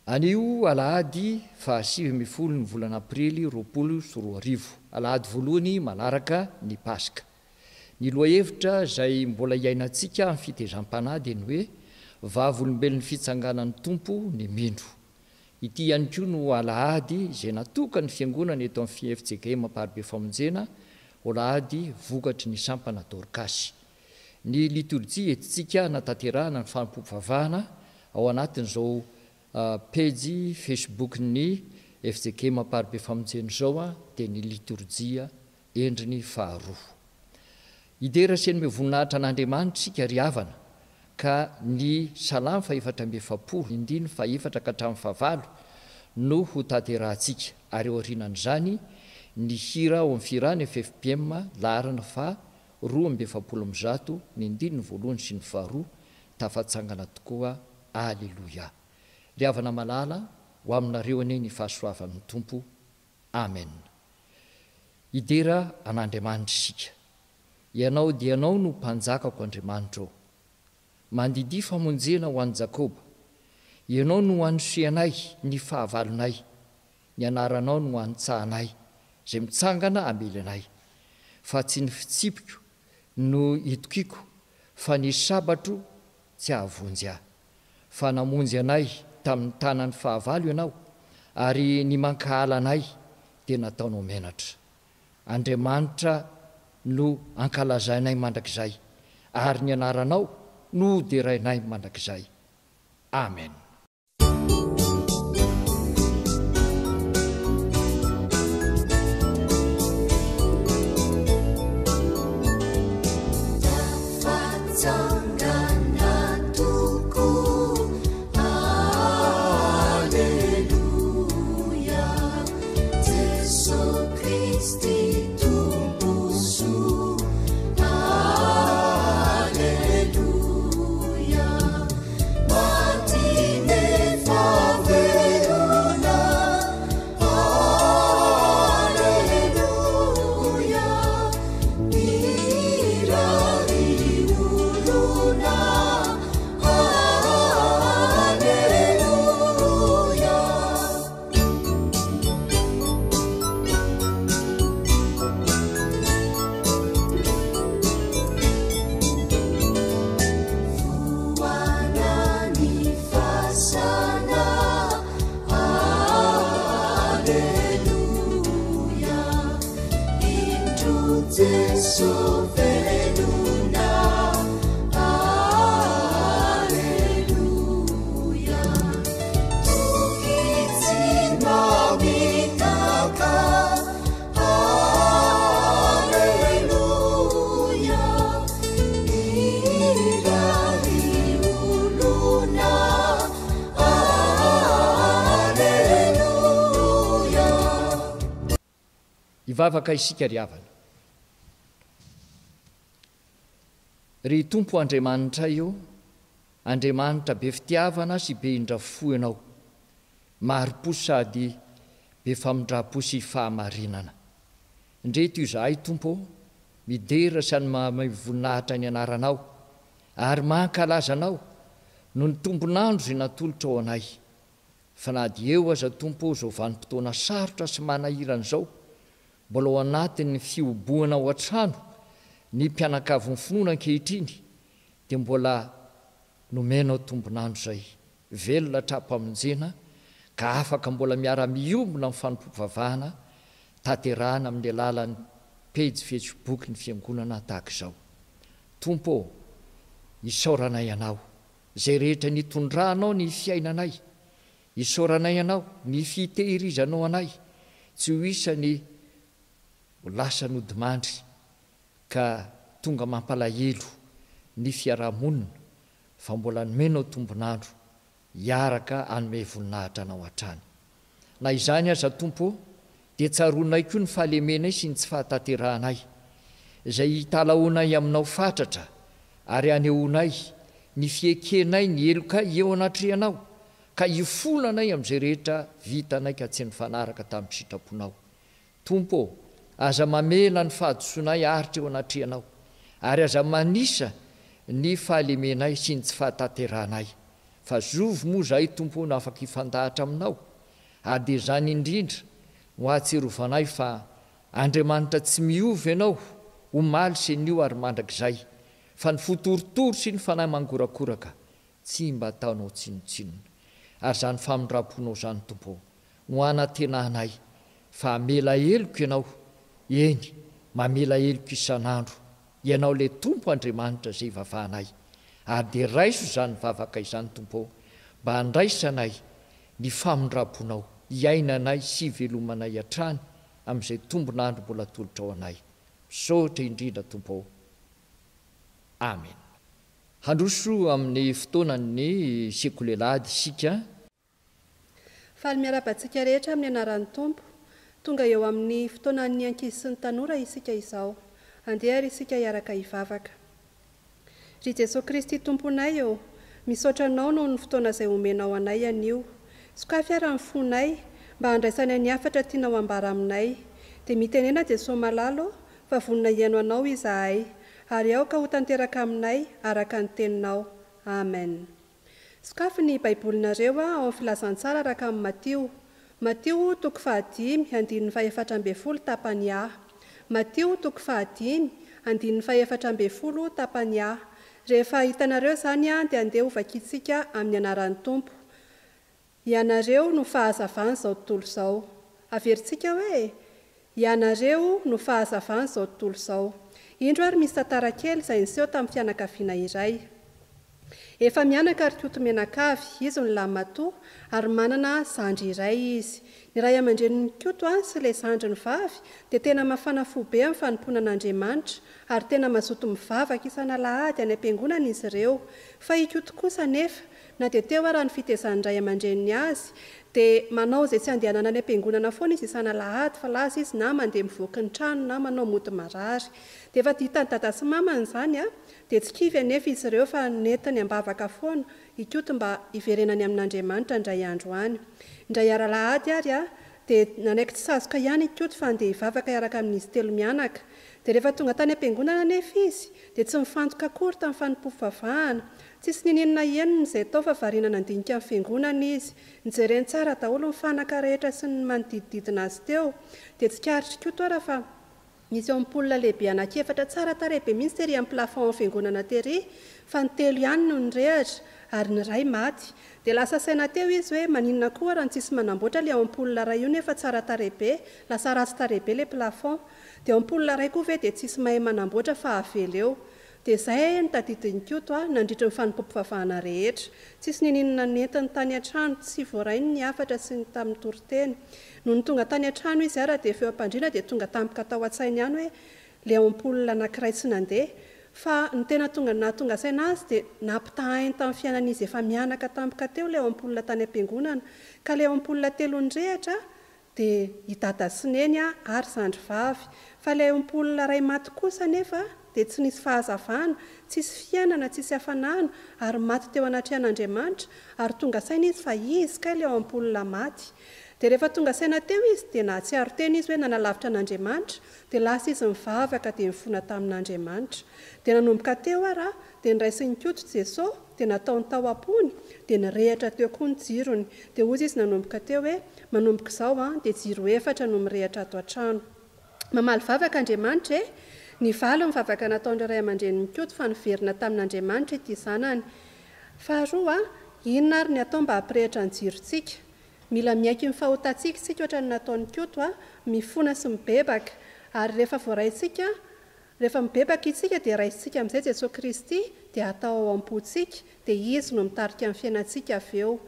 Anio alahady fa 7 ny volana aprily 2024 alahady voalohany malaraka ny Paska. Ny lohahevitra izay mbola iainantsika amin'ny fitezam-panahy dia ny hoe vavolombelon'ny fitsanganan'ny Tompo ny mindro. Ity ihany koa no alahady izay natoka ny fiangonana eto amin'ny FJK Mamparibe Famonjena alahady vokatry ny sampana Dorcas. Ny liturjia etintsika natanterahana ny fampivavahana ao anatin'izao page Facebook ny FJK Mamparibe Famonjena zao dia ny liturjia endriny faharoa. Idera seny voninahitra n'Andriamanitra sika ry havana ka ny salamy fa-740 indiny fa-7 ka hatramin'ny fa-9 no ho tanterahantsika ary aorianan'izany ny hira ao amin'ny firany FFPM laharana fa 270 ny indiny ny voalohany sy ny faharoa tafatsangana tokoa. Aleluia. Ry havana malala ho aminareo anie ny fahasoavan'ny Tompo. Amen. Idera an'Andriamanitra isika. Ianao dia ianao no mpanjakako Andriamanitra ao. Mandidi famonjena ho an'i Jakoba. Ianao no anoseanay ny fahavalonay. Ny anaranao no antsahanay izay mitsangana amely anay. Fa tsy ny fitsipiko no itokiko fa ny sabatro tsy ahavonjy ahy. Fa namonjy anay tamin'ny tanan'ny fahavalo ianao ary ny mankahala anay dia nataonao menatra. Andriamanitra no ankalazainay mandrakizay ary ny anaranao no derainay mandrakizay. Amen. Ivavaka isika ry havana. Ry Tompo Andriamanitra io, Andriamanitra be fitiavana sy be indrafo ianao, maro-po sady be famindra-po sy fahamarinana. Ndreto izahay Tompo, midera sy ny voninahitra ny anaranao ary mankalaza anao no ny tombonandro izay natolotra ao anay. Fa na dia eo aza Tompo izao vanim-potoana sarotra sy manahirana izao, mbola ao anatin'ny fioboana ao an-trano ny mpianakavy ny finoana ankehitriny dia mbola nomenao tombonandro izay velona trapamonjena ka afaka mbola miara-miombona amin'ny fanompovavahana tanterahana amin'ny alalan'ny page Facebook ny fiangonana tahaka izao. Tompo, isaoranay ianao izay rehetra nitondrahanao ny fiainanay, isaoranay ianao ny fitehirizanao anay tsy ho isany lasa nodimandry ka tonga mampalahelo ny fiarahamonina fa mbola nomenao tombonandro hiaraka anome voninahitra anao hatrany. Na izany aza Tompo dia tsaronay koa ny fahalemenay sy ny tsy fahatanterahanay izay hitalaonay aminao fatratra ary anehoanay ny fiekenay ny eloka eo anatrehanao ka hifonanay amin'izay rehetra vitanay ka tsy nifanaraka tamin'ny sitraponao. Tompo, aza mamela ny fahadosonay aritra eo anatrehanao ary aza manisa ny fahalemenay sy ny tsy fahatanterahanay fa zovo moa zahay tompo no afaka hifandahatra aminao ary dia zany indrindra ho ahatserovanay fa Andriamanitra tsy miova ianao omaly sy nio ary mandrakizay fa ny fotorotoro sy ny fanahy mangorakoraka tsy mba ataonao tsinotsinona ary zany famindram-ponao zany tompo ho anatenanay fa mela eloko ianao eny mamela eloko isan'andro ianao le tompo Andriamanitra zay vavahanay ary dia raiso zany vavaka izany tompo mba handraisanay ny famindram-ponao iainanay sy velomanay hatrany amin'izay tombonandro mbola tolotra ao anay misaotra indrindra tompo amen. Handroso amin'ny fotoanany sekolelady isika faly miarabantsika rehetra amin'ny anaran'ny tompo tonga eo amin'ny fotoanan'ny ankizy sy ny tanora isika izao andeha ary isika hiaraka hivavaka. Ry Jesosy Kristy tomponay eo misaotra anao noho ny fotoana izay omenao anay anio sokafy ary amin'ny fonay mba handraisana ny afatra tianao ambara aminay dia mitenena Jesosy malalo fa vonina hiaino anao izahay ary ao ka ho tanteraka aminay araka ny teninao. Amen. Sokafy ny baibolinareo ao amin'ny filazantsara araka amin'ny Matio toko 5 andininy 14 tapany A. Matio toko 5 andininy 14 tapany A. Rehefa hitanareo zany dia andeha ho vakitsika amin'ny anaran'ny tompo. Ianareo no fahazavany zao tontolo zao. Averintsika hoe ianareo no fahazavany zao tontolo zao. Indro ary misy tantara kely izay niseho tamin'ny fianakaviana iray. Efa mianaka ary kotomenakavy izy ny lamatoa ary manana zandry iray izy. Ny ray aman-dreniny koto sy ilay zandry ny vavy dia tena mafana fo be amin'ny fanompoana an'Andriamanitra ary tena mazoto mivavaka isan'alahady any am-piangonana izy ireo. Fa ikoto kosa nefa na dia teo ary ny fitezan'ny ray aman-dreniny azy dia manao izay tsy andehanana any am-piangonana foana izy isan'alahady fa laza izy na mandeha mivoaka ny trano na manao mody marary. Dia efa hitan'ny dada sy mamany zany dia tsy kivy anefa izy ireo fa netiny ambavaka foana ikoto mba hiverenany amin'Andriamanitra indray andro any. Indray aralahady ary dia nanaiky tsy sazoka ihany ikoto fa andeha hivavaka iaraka amin'izy telo mianaka. Dia rehefa tonga tany am-piangonana nefa izy dia tsy mifantoka akory tamin'ny fanompom-pivavahana. Tsisy ninina heniny izay tao fa variana nandinika amin'ny fiangonana izy. Nijereny tsara daholo ny fanaka rehetra sy ny manodidididina azy teo dia tsy karitra koto ara fa misy eo ampola lehibe anankiefatra tsara tarehibe mihitsy tery amin'ny plafond amin'ny fiangonana tery fa ny telo ihany no nirehatra ary ny ray maty. Dia lasa saina teo izy hoe maninona koa raha tsisy manamboatra ilay ampola ray io nefa tsara tarehibe lasa ratsy tarehibe ilay plafond. Dia ampola ray koa ve dia tsisy mahay manamboatra fa avela eo. Dia izay ny tadidiny koto nandritra ny fanompom-pivavahana rehetra. Tsisy nininona nentiny tany an-trano tsy voarainy ny afatra sy ny tamin'ny toriteny. No ny tonga tany an-trano izy ara dia feo am-pandriana dia tonga tampoka tao an-tsainy ihany hoe ilay ampola anankiray tsy nandeha. Fa ny tena tonga saina azy dia nampitahainy tamin'ny fiainan'izy efa mianaka tampoka teo ilay ampola tany am-piangonana ka ilay ampola telo nirehatra dia hidada sy neny ary zandry vavy. Fa ilay ampola ray maty kosa nefa dia tsy nisy fahazavana, tsisy fiainana, tsisy hafanana ary maty teo anatrehan'Andriamanitra ary tonga saina izy fa izy ka ilay ampola maty. Dia rehefa tonga saina teo izy dia nahatsiaro tena izy hoe nanalavitra an'Andriamanitra dia lasa izy mivavaka dia mifona tamin'Andriamanitra. Dia nanomboka teo ara dia niraisiny koto Jesosy dia nataony tao am-pony dia nirehatra teo koa ny jirony. Dia ozy izy nanomboka teo hoe manomboka izao dia jiro 4 no mirehatra ato an-trano. Mamaly vavaka Andriamanitra ny valo mivavaka nataon'ireo ray aman-dreniny koto fa niverina tamin'Andriamanitra ity zanany. Faharoa inona ary ny atao mba hampirehitra ny jirontsika. Mila miaiky ny fahotantsika isika ohatra ny nataony koto mifona sy mibebaka ary rehefa mibebaka isika dia raisitsika amin'izay Jesosy Kristy dia atao ao am-pontsika dia izy no mitarika amin'ny fiainantsika avy eo.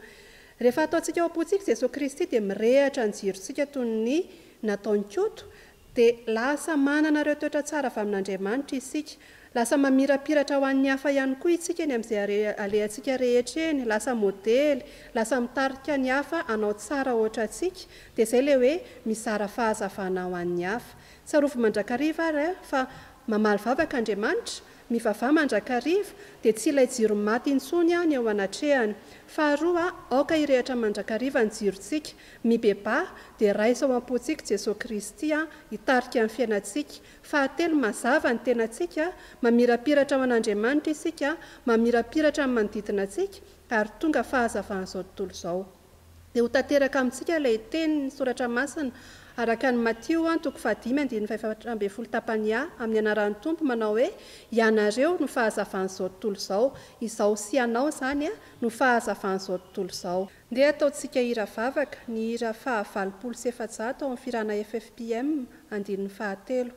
Rehefa ataontsika ao am-pontsika Jesosy Kristy dia mirehatra ny jirontsika toy ny nataony koto dia lasa manana ireo toetra tsara avy amin'Andriamanitra isika. Lasa mamirapiratra ho an'ny hafa ihany koa isika ny amin'izay alehantsika rehetra eny, lasa modely, lasa mitarika ny hafa anao tsara ohatra antsika dia izay ilay hoe mizara fahazavana ho an'ny hafa. Tsarovy mandrakariva ary fa mamaly vavaka Andriamanitra, mivavaha mandrakariva dia tsy ilay jiro maty intsony ny ao anatrehany. Faharoa aoka hirehatra mandrakariva ny jirontsika, mibeba dia raisa ao am-pontsika Jesosy Kristy hitarika amin'ny fiainantsika. Fahatelo mazava ny tenantsika, mamirapiratra ao an'Andriamanitra isika, mamirapiratra amin'ny manodidina antsika ary tonga fahazavan'izao tontolo izao. Dia ho tanteraka amintsika ilay teny ny soratra masina araka ny Matio 5:5-7 tapany A amin'ny anaran'ny Tompo manao hoe ianareo no fahazavan'izao tontolo izao, izao sy ianao izany no fahazavan'izao tontolo izao. Ndeha ataontsika hira vavaka ny hira 570 ao amin'ny firana FFPM andininy 9.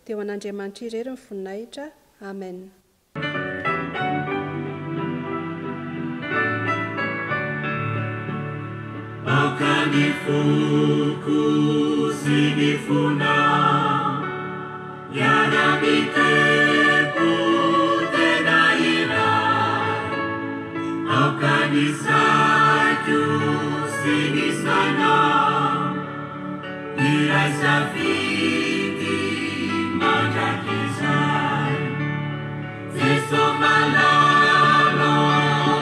Dia ho an'Andriamanitra irery ny voninahitra. Amen. Akani fuku sinifuna Yarabite putena ira Akani saju sinisana Ira safiti majakizai Zeso malalo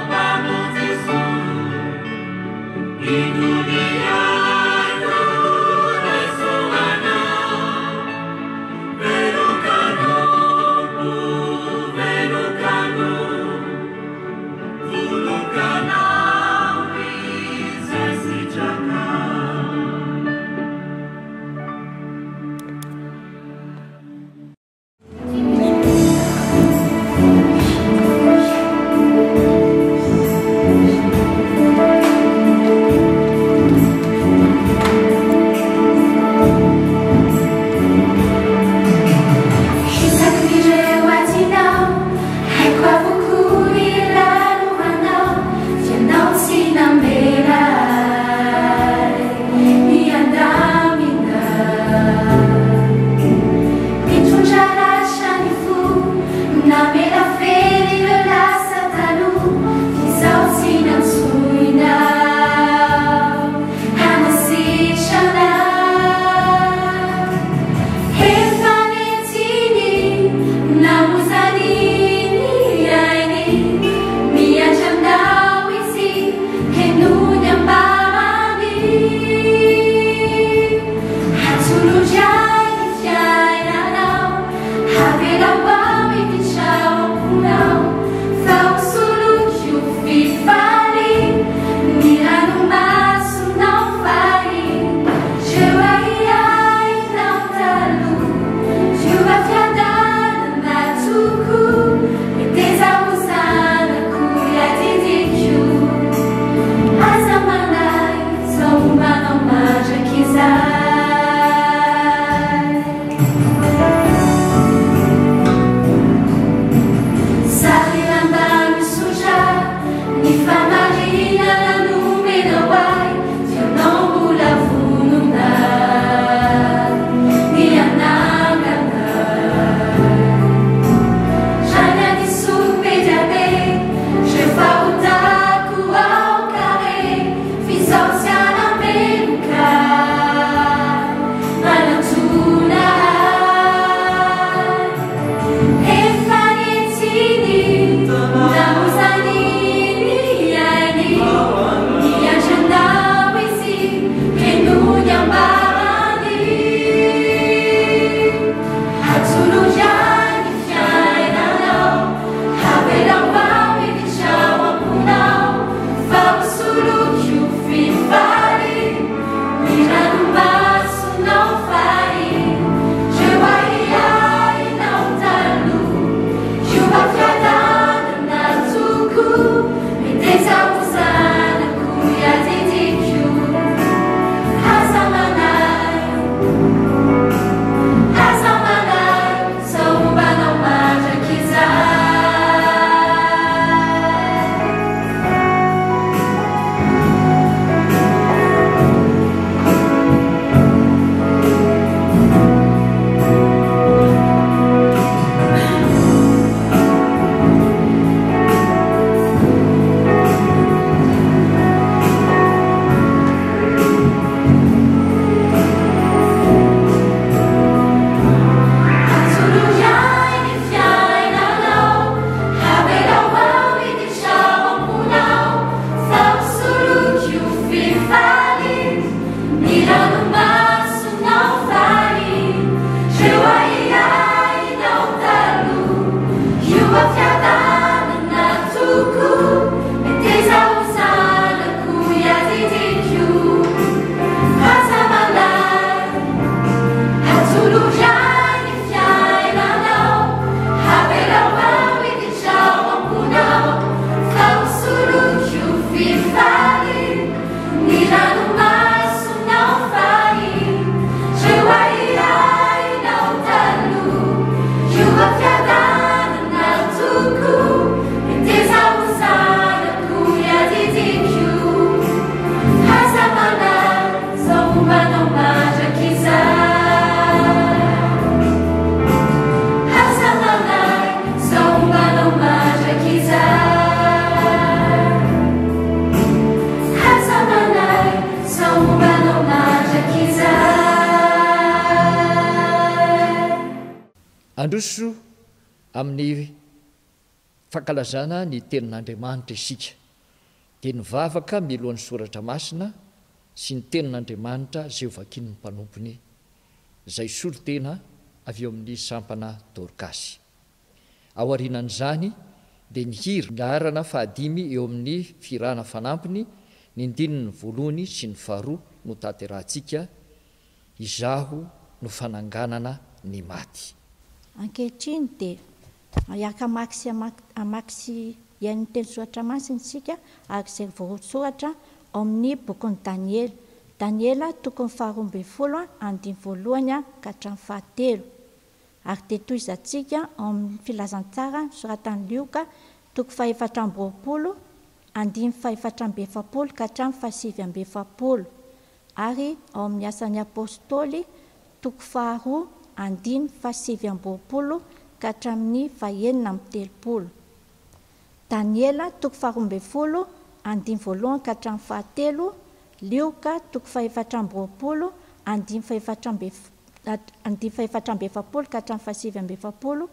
pamuzisu Dunia resuana Verukanu Vulukana Wizasijaka androso amin'ny fankalazana ny tenin'Andriamanitra isika dia nivavaka milohan'ny soratra masina sy ny tenin'Andriamanitra izay hovakin'ny mpanompony izay solotena avy eo amin'ny sampana Dorkasy. Ao aorianan'izany dia nihiry narana fahadimy eo amin'ny firana fanampiny ny ndininy voalohany sy ny faharoa no tanterahantsika izaho no fananganana ny maty. Ankehitriny dia iaraka amaksy iain'ny teny soratra masina isika ary izay voasoratra ao amin'ny bokin'ny Daniela. Daniela tokony faharoa ambin'ny folo andiny voalohany ka hatramin'ny fahatelo. Ary dia toy izantsika ao amin'ny filazantsara soratan'ny Lioka toko fahaefatra amby roapolo andiny fahaefatra amby efapolo ka hatramin'ny fahasivy amby efapolo. Ary ao amin'ny asan'ny apôstôly toko faharoa andiny fahasivy amby roapolo ka hatramin'ny fahaenina amby telopolo. Daniela toko faharoa ambin'ny folo andiny voalohany ka hatramin'ny fahatelo. Lioka toko fahaefatra amby roapolo andiny fahaefatra amby efapolo ka hatramin'ny fahasivy amby efapolo.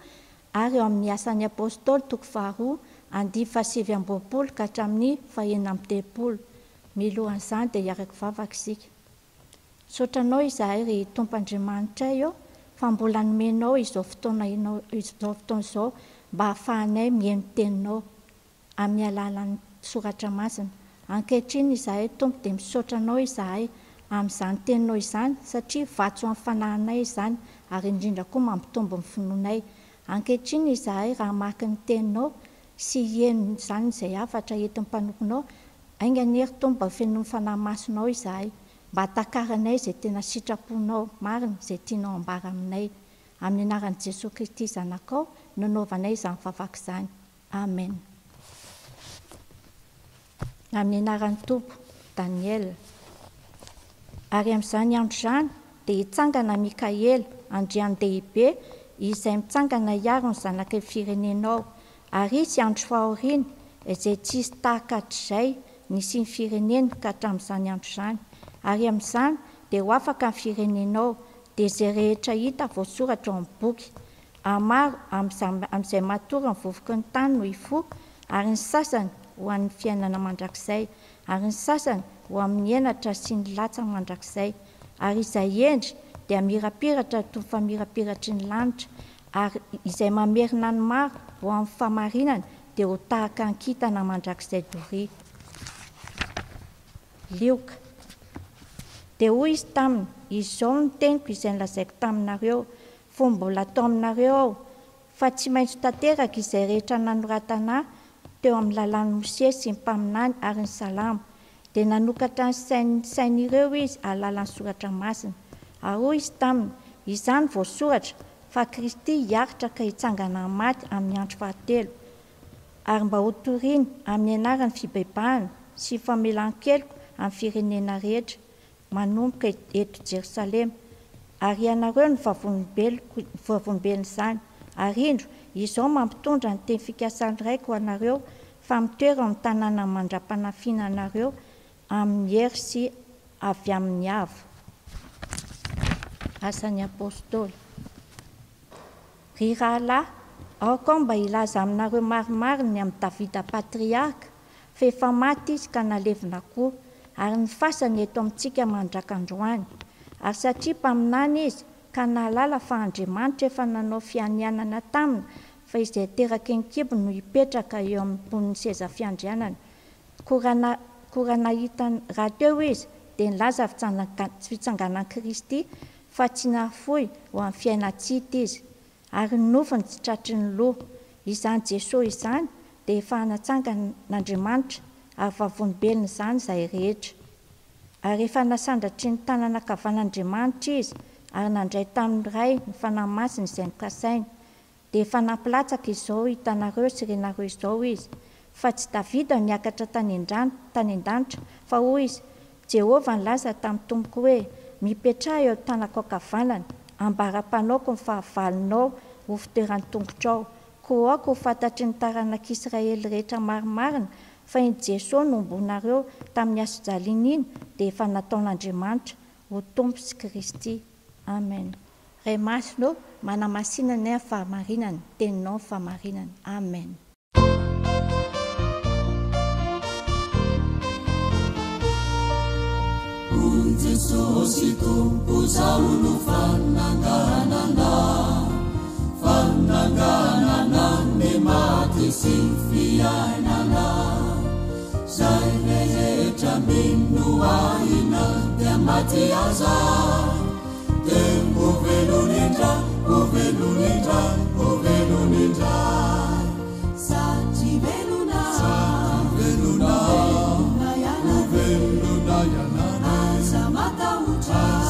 Ary eo amin'ny asan'ny apôstôly toko faharoa andiny fahasivy amby roapolo ka hatramin'ny fahaenina amby telopolo. Milohan'izany dia hiaraka vavaka isika. Sotranao izahay ry Tompo Andriamanitra eo fa mbola nomenao izao fotoana izao mba hahafahanay mihaino teninao amin'ny alalan'ny soratra masina. Ankehitriny izahay Tompo dia misaotra anao izahay amin'izany teninao izany satria vatso amin'ny fanahinay izany ary indrindra koa mampitombo ny finoanay. Ankehitriny izahay raha maky ny teninao sy hihaino izany izay hafatra entin'ny mpanomponao, ainganery Tompo mba fenoy fanahy masonao izahay mba hatakaranay izay tena sitraponao marina izay tianao ambara aminay. Amin'ny anaran'i Jesosy Kristy zanakao nanaovanay izany vavaka izany. Amen. Amin'ny anaran'ny Tompo Daniela. Ary amin'izany andro izany dia hitsangana Mikaela andrian-dehibe izay mitsangana hiaro ny zanaky ny firenenao. Ary izy andro fahoriana izay tsisy tahaka hatr'izay nisy ny firenena ka hatramin'izany andro izany. Ary amin'izany dia ho afaka ny firenenao dia izay rehetra hita voasoratra ao amin'ny boky. Amaro amin'izay matory ny vovoky ny tany no hifo, ary ny sasany ho an'ny fiainana mandrakizay, ary ny sasany ho amin'ny henatra sy ny latsa mandrakizay. Ary izay endry dia mirapiratra toy ny famirapiratry ny lanitra, ary izay mamerina ny maro ho amin'ny famarinana dia ho tahaka ny kintana mandrakizay doria. Lioka. Dia hoy izy taminy, izao ny teniko izay nolazaiko taminareo, fo mbola atao aminareo ao, fa tsy maintsy tanteraka izay rehetra nanoratana teo amin'ny lalàn'i Mose sy ny mpaminany ary ny salamo. Dia nanokatra ny sain'ireo izy alalan'ny soratra masina. Ary hoy izy taminy, izany voasoratra fa Kristy hiaritra ka hitsangana ny maty amin'ny andro fahatelo. Ary mba ho toriana amin'ny anaran'ny fibebahana sy famelan-keloka amin'ny firenena rehetra manomboka eto Jerosalema. Ary ianareo ny vavonimbelona izany. Ary indro izao mampitondra ny teny fikasany raiko ho anareo fa mitoera amin'ny tanàna mandra-panafiana anareo amin'ny hery sy avy amin'ny avo. Asan'ny apôstôly. Ry rahalahy, ao koa mba ilaza aminareo marimariny amin'ny Davida patriarka fa efa maty izy ka nalevina koa, ary ny fasany eto amintsika mandraka androany. Ary satria mpaminany izy ka nahalala fa Andriamanitra efa nanao fianianana tamina fa izay teraka ny kibo no hipetraka eo amin'ny seza fiandrianana. Koa nahita raha teo izy dia nilaza fitsanganan Kristy fa tsy nahafoy ho amin'ny fiainatsita izy, ary nofiny tsy tratry ny loha. Izany Jesosy izany dia efa hanatsangan'Andriamanitra ary vavonimbelona izany izay rehetra. Ary efa nasandratry ny tanana kavan'Andriamanitra izy ary nandray tamin'ny ray ny fanahy masina izay nokasainy. Dia efa nampilatsaka izao hitanareo sy renareo izao izy, fa tsy Davida niakatra tany an-danitra, fa hoy izy, Jehovah nilaza tamin'ny tomboko hoe, mipetraha eo tanako ankavanana, ambara-panaoko ny fahavalonao ho fitoeran'ny tongotrao. Koa aoko ho fantatry ny taranak'Israely rehetra marimarina fa iny Jesosy nombonareo tamin'ny asojaliana iny dia efa nataon'Andriamanitra ho Tompo sy Kristy. Amen. ray masonao manamasinana fahamarinana teninao fahamarinana amen. Jesosy tompo zao no fananganana ny maty sy fiainana zay rehetra mino ahina dia maty aza dia ovelonindra satri velona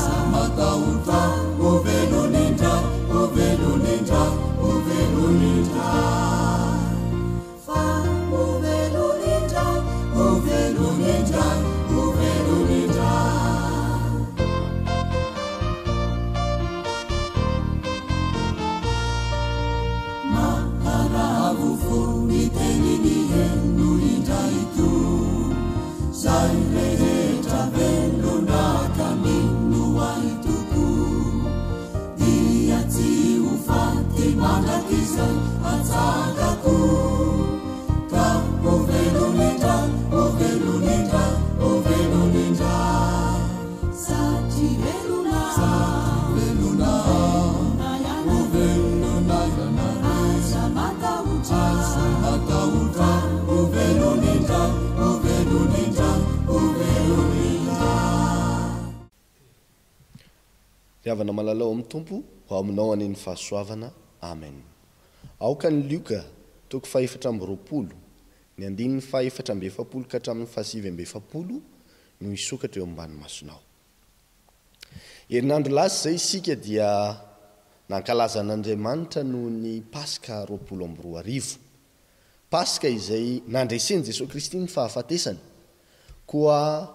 Samatahuta, ovelonindra, fa ovelonindra. Maharavo foni tenini heno indraito, zay rehetra velona kamino aitoko, dia tsy ho faty mandrakizay atsangako, ka ovelonindra, satri velona, Samatahuta, ovelonindra. Riavana malalao amin'ny tompo ho aminao aneny fahasoavana amen. Aoka ny Luka toko 4:20 ny 4:7 ka hatramin'ny 7:7 no isokatra eo ambany masonao. Herinandro lasa zay isika dia nankalaza an'Andriamanitra noho ny Paska 24 Paska izay nandreseny Jesosy Kristy ny fahafatesany. Koa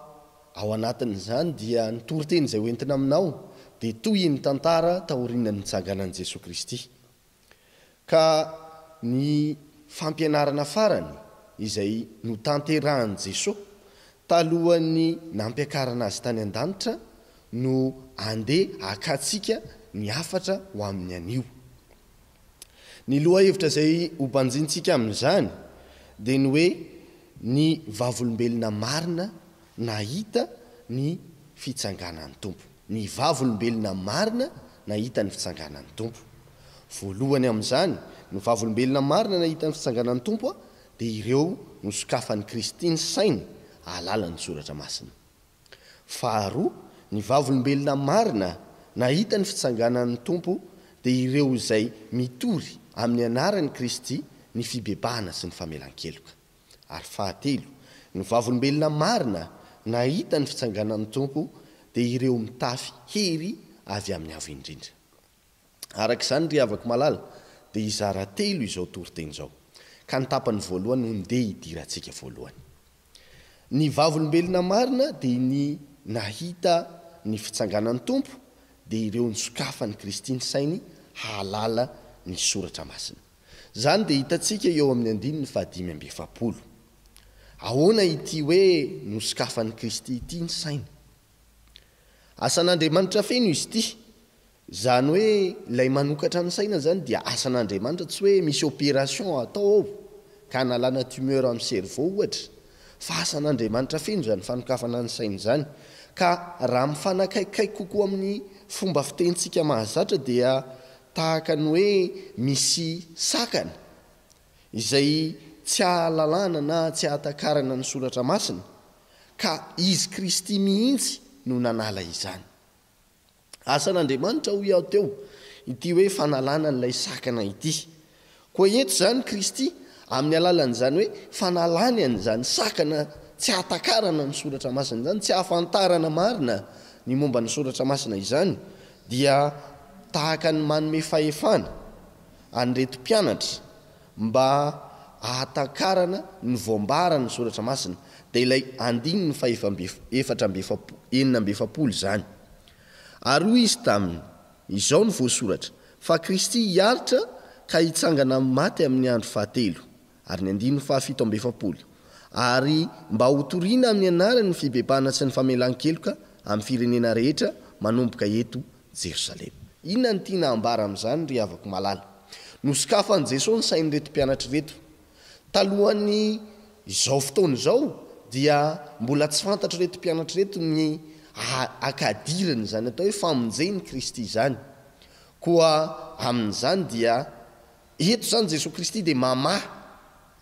ao anatin'izany dia ny toriteny izay hoentina aminao dia toy ny tantara taorian'ny nitsanganan'i Jesosy Kristy. Ka ny fampianarana farany izay no tanterahan'i Jesosy talohan'ny nampiakarana azy tany an-danitra no andeha akatsika ny afatra ho amin'ny anio. Ny loha hevitra izay ho banjintsika amin'izany dia ny hoe ny vavolombelona marina nahita ny fitsanganan'ny tompo. Ny vavolombelona marina nahita ny fitsanganan'ny tompo. Voalohany amin'izany, ny vavolombelona marina nahita ny fitsanganan'ny tompo dia ireo no sokafan'ny Kristy ny sainy alalan'ny soratra masina. Faharoa, ny vavolombelona marina nahita ny fitsanganan'ny tompo dia ireo izay mitory amin'ny anaran'i Kristy ny fibebahana sy ny famelan-keloka. Ary fahatelo, ny vavolombelona marina nahita ny fitsanganan'ny tompo dia ireo mitafy hery avy amin'ny avo indrindra. Arak'izany ry avako malala dia izara telo izao toriteny izao. Ka ny tapany voalohany no ndeha hidirantsika voalohany. Ny vavolombelona marina dia ny nahita ny fitsanganan'ny tompo dia ireo ny sokafan'ny Kristy ny sainy halala ny soratra masina. Zany dia hitantsika eo amin'ny 5:7. Ahoana ity hoe no sokafan'ny Kristy ity ny sainy? Asan'Andriamanitra feno izy ity. Zany hoe ilay manokatra ny saina zany dia asan'Andriamanitra, tsy hoe misy opération atao ao ka nalana tumeur amin'ny cerveau ohatra, fa asan'Andriamanitra feno zany fanokafana ny saina zany. Ka raha mifanakaikai kokoa amin'ny fomba fitentsika mahazatra dia tahaka ny hoe misy sakana izay tsy ahalalana na tsy ahatakarana ny soratra masina, ka izy Kristy mihitsy no nanala izany. Asan'Andriamanitra hoy aho teo ity hoe fanalana n'ilay sakana ity. Koa eto zany Kristy amin'ny alalan'izany hoe fanalany an'izany sakana tsy ahatakarana ny soratra masina izany, tsy ahafantarana marina ny momba ny soratra masina izany, dia tahaka ny manome fahefana an'ireto mpianatra mba ahatakarana ny voambara ny soratra masina dia ilay 4:7 zany. Ary hoy izy taminy, izao ny voasoratra, fa Kristy hiaritra ka hitsangana amin'ny maty amin'ny andro fahatelo, ary ny 7:7, ary mba hotoriana amin'ny anarany ny fibebahana sy ny famelan-keloka amin'ny firenena rehetra manomboka eto Jerosalema. inona ny tiana ambara amin'izany ry havako malala nosokafan'i jesosy ny sain'reto mpianatra reto talohan'ny izao fotoana izao dia mbola tsy fantatra reto mpianatra reto ny akadirany zany atao hoe famonjeny Kristy zany koa amin'izany dia eto zany Jesosy Kristy dia mamahy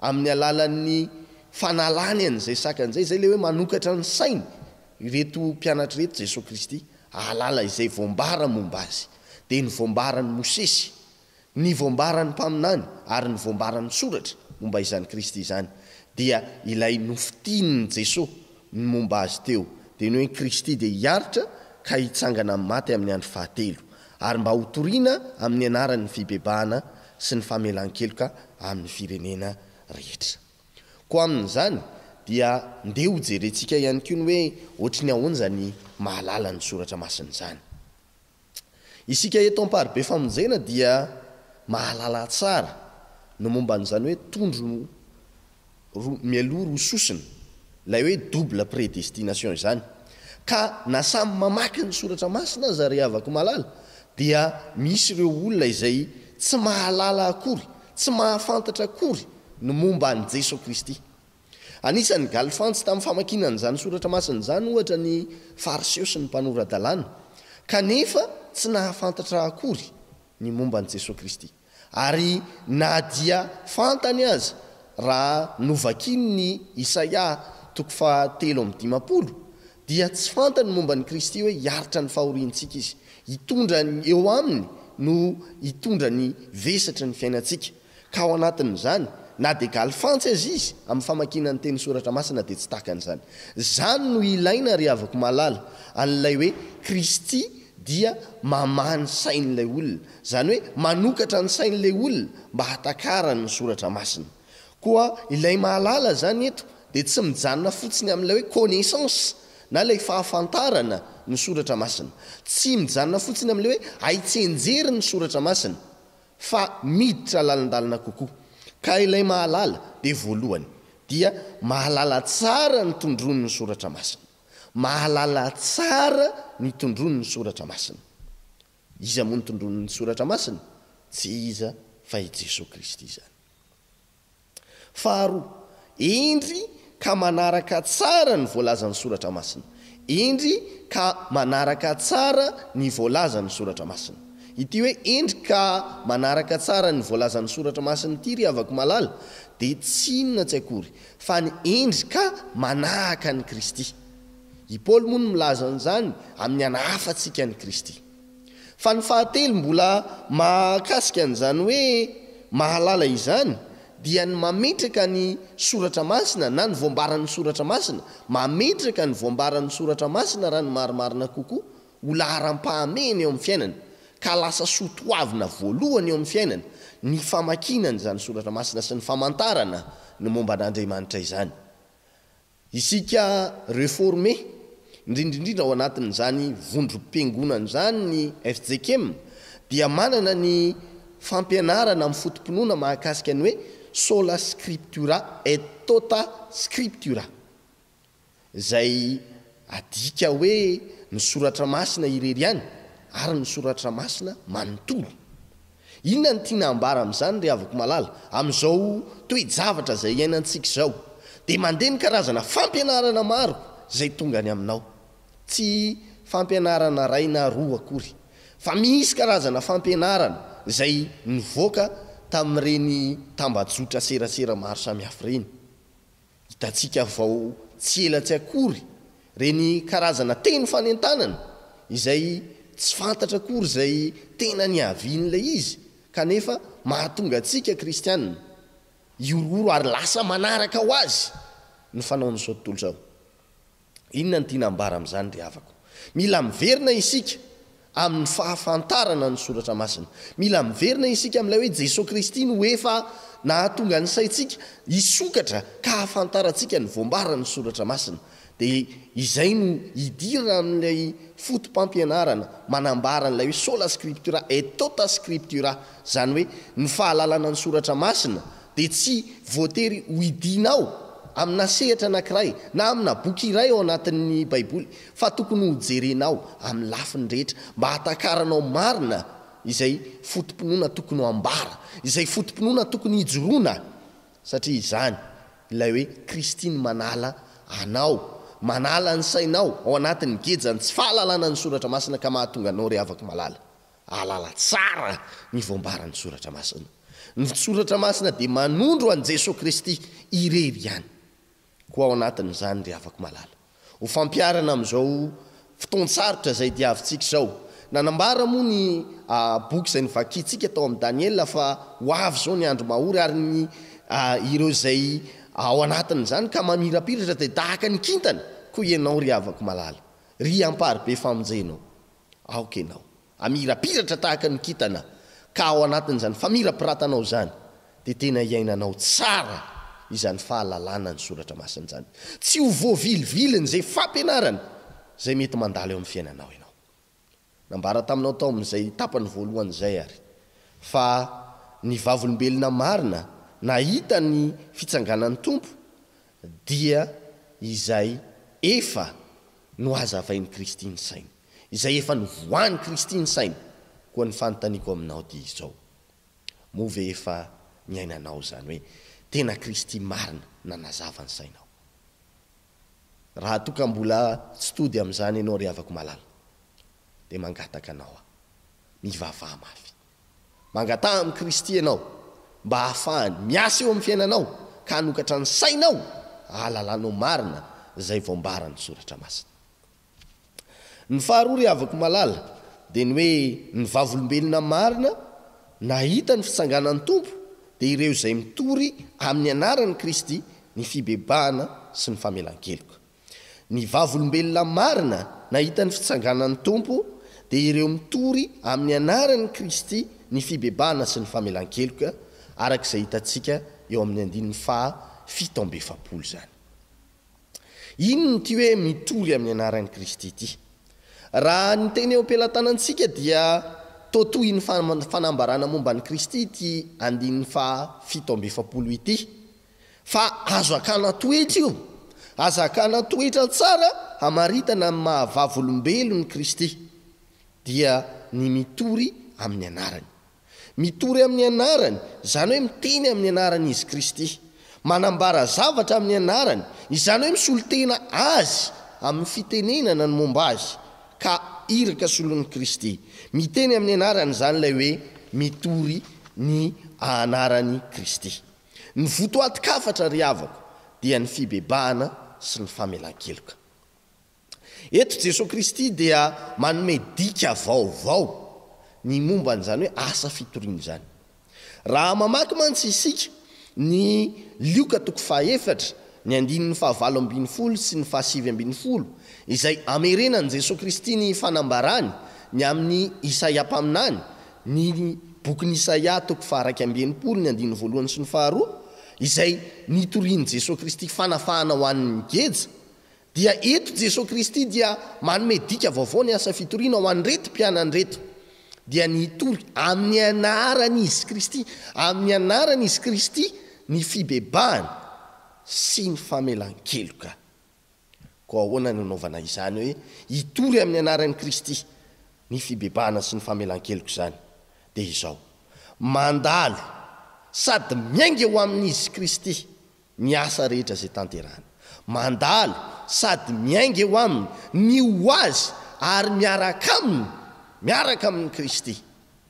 amin'ny alalan'ny fanalany an'izay sakan'izay zay le hoe manokatra ny sainy reto mpianatra reto Jesosy Kristy alala izay voambara momba azy dia ny voambaran'ny Mosesy ny voambaran'ny mpaminany ary ny voambaran'ny soratra momba izany Kristy izany dia ilay nofitian'ny Jesosy ny momba azy teo dia ny hoe Kristy dia hiaritra ka hitsangana amin'ny maty amin'ny andro fahatelo ary mba hotoriana amin'ny anaran'ny fibebahana sy ny famelan-keloka amin'ny firenena rehetra koa amin'izany dia ndeha ho jerentsika ihany koa ny hoe ohatry ny ahonja ny mahalala ny soratra masina izany isika eto amparibe famonjena dia mahalala tsara no momba n'izany hoe tondro mialoha rososina lay hoe double prédestination izany ka na samy mamaky ny soratra masina aza ry havako malala dia misy ireo olona izay tsy mahalala akory tsy mahafantatra akory no momba ny Jesosy Kristy anisan'ny galifantsy tamin'ny famakinan'izany soratra masina izany ohatra ny fariseo sy ny mpanoradalàna kanefa tsy nahafantatra akory ny momba ny Jesosy Kristy ary na dia fantany aza raha novakiny ny Isaia 3:7 dia tsy fantany momba ny Kristy hoe hiaritra ny fahoriantsika izy hitondra eo aminy no hitondra ny vesatra ny fiainantsika ka ao anatin'izany na dia galifantsy azy izy amin'ny famakinany teny soratra masina dia tsy takan'izany zany no ilaina ry havako malala an'ilay hoe Kristy dia mamany sain'ilay olona zany hoe manokatra ny sain'ilay olona mba hatakarany ny soratra masina koa ilay mahalala zany eto dia tsy mijanona fotsiny amin'ilay hoe connaissance na ilay fahafantarana ny soratra masina tsy mijanona fotsiny amin'ilay hoe haitsenjery ny soratra masina fa miditra lalandalana kokoa ka ilay mahalala dia voalohany dia mahalala tsara ny tondrony ny soratra masina mahalala tsara ny tondrony ny soratra masina iza moa ny tondrony ny soratra masina tsy iza fa i Jesosy Kristy zany faharoa indry ka manaraka tsara ny voalazan'ny soratra masina indry ka manaraka tsara ny voalazan'ny soratra masina ity hoe indry ka manaraka tsara ny voalazan'ny soratra masina ity ry havako malala dia tsy inona tsy akory fa ny indry ka manahaka ny Kristy i Paoly moa no milaza an'izany amin'ny anahafantsika ny Kristy fa ny fahatelo mbola mahakasika an'izany hoe mahalala izany dia ny mametraka ny soratra masina na ny voambaran'ny soratra masina mametraka ny voambaran'ny soratra masina raha ny marimarina kokoa ho laharam-pahameny eo amin'ny fiainana ka lasa sotoavina voalohany eo amin'ny fiainana ny famakinana izany soratra masina sy ny famantarana ny momba an'Andriamanitra izany isika réformé indrindrindrindra ao anatin'izany vondrom-piangonana izany ny FJKM dia manana ny fampianarana amin'ny fotom-pinoana mahakasika ny hoe sola scriptura et tota scriptura zay adika hoe ny soratra masina irery ihany ary ny soratra masina manontolo inona ny tiana ambara amin'izany ry havako malala amin'izao toe-javatra zay iainantsika izao dia mandeha ny karazana fampianarana maro zay tonga ny aminao tsy fampianarana ray na roa akory fa misy karazana fampianarana zay nivoaka tamin'ireny tambajotra serasera maro samihafa reny hitantsika vao tsy ela tsy akory reny karazana teny fanentanana izay tsy fantatra akory zay tena ny avian'ilay izy kanefa mahatonga atsika kristianina iororo ary lasa manaraka ho azy ny fanaon'izao tontolo zao inona ny tiana ambara amin'izany ry havako mila miverina isika amin'ny fahafantarana ny soratra masina mila miverina isika amin'ilay hoe Jesosy Kristy no efa nahatonga ny saintsika hisokatra ka hafantarantsika ny voambarany soratra masina dia izay no hidira amin'ilay fotom-pampianarana manambara n'ilay hoe sola scriptura et tota scriptura zany hoe ny fahalalana ny soratra masina dia tsy voatery ho idinao amina sehatra anankiray na amina boky iray ao anatin'ny baiboly fa tokony hojerenao amin'ny lafiny rehetra mba hatakaranao marina izay fotom-pinoana tokony ho ambara izay fotom-pinoana tokony hijoroana satria izany ilay hoe Kristiny manala anao manala ny sainao ao anatin'ny gejany tsy fahalalana ny soratra masina ka mahatonga anao ry afaka malala alala tsara ny voambarany soratra masina ny soratra masina dia manondro an' Jesosy Kristy irery ihany koa ao anatin'izany ry afaka malala ho fampiarana amin'izao fotoan-tsarotra izay diavintsika izao nanambara moa ny boky izay nivakiantsika tao amin'ny Daniela fa ho avy izao ny andro mahory ary ny ireo izay ao anatin'izany ka mamirapiratra dia tahaka ny kintana koa ianao ry afaka malala ry ampary be famonjenao aoka ianao amirapiratra tahaka ny kintana ka ao anatin'izany famirapiratanao zany dia tena iainanao tsara izany fahalalana ny soratra masina zany tsy ho voavilivily n'izay fampianarana izay mety mandalo eo amin'ny fiainanao ianao nambara taminao tao amin'izay tapany voalohany izay ary fa ny vavolombelona marina nahita ny fitsanganan'ny tompo dia izay efa no hazavain'ny Kristy ny saina izay efa novoan'ny Kristy ny saina koa ny fanontaniako aminao dia izao move efa miainanao zany hoe tena Kristy marina nanazava ny sainao raha toka mbola tsy tody amin'izany ianao ry afaka malala dia mangataka anao mivavaha mafy mangataha amin'ny Kristy ianao mba hahafahany miasa eo amin'ny fiainanao ka hanokatra ny sainao ahalalanao marina izay voambarany soratra masina ny faharoa ry afaka malala dia ny hoe ny vavolombelona marina nahita ny fitsanganan'ny tompo dia ireo izay mitory amin'ny anaran'i Kristy ny fibebahana sy ny famelan-keloka ny vavolombelona marina nahita ny fitsanganan'ny tompo dia ireo mitory amin'ny anaran'i Kristy ny fibebahana sy ny famelan-keloka arak'izay hitantsika eo amin'ny 7:7 zany inony ty hoe mitory amin'ny anaran'i Kristy ity raha ny teny eo am-pelantanantsika dia totoy ny fanambarana momba ny Kristy ity 7:7 ity fa azo akana toetra io azo akana toetra tsara hamaritana amin'ny mahavavolombelo ny Kristy dia ny mitory amin'ny anarany mitory amin'ny anarany izany hoe miteny amin'ny anarany izy Kristy manambara zavatra amin'ny anarany izany hoe misolotena azy amin'ny fitenenana ny momba azy ka iraka solon'ny Kristy miteny amin'ny anarany izany ilay hoe mitory ny anarany Kristy ny votoatin-kafatra ry havako dia ny fibebahana sy ny famelan-keloka eto Jesosy Kristy dia manome dika vaovao ny momba n'izany hoe asa fitoriana izany raha mamaky mantsy isika ny Lioka 4 ny 9:20 sy ny 7:20 izay amerenan'i Jesosy Kristy ny fanambarany ny amin'ny Isaia mpaminany ny bokin'ny Isaia 2:20 ny 1 sy ny 2 izay nitorian'i Jesosy Kristy fanafahana ho an'ny geja dia eto Jesosy Kristy dia manome dika vaovao ny asa fitoriana ho an'reto mpianany reto dia nitory amin'ny anarany izy Kristy amin'ny anarany izy Kristy ny fibebahana sy ny famelan-keloka koa ahoana ny anaovana izany hoe hitory amin'ny anaran'i Kristy ny fibebahana sy ny famelan-keloka izany dia izao mandalo sady miainga eo amin'izy Kristy ny asa rehetra izay tanterahana mandalo sady miainga eo aminy ny ho azy ary miaraka amin'ny Kristy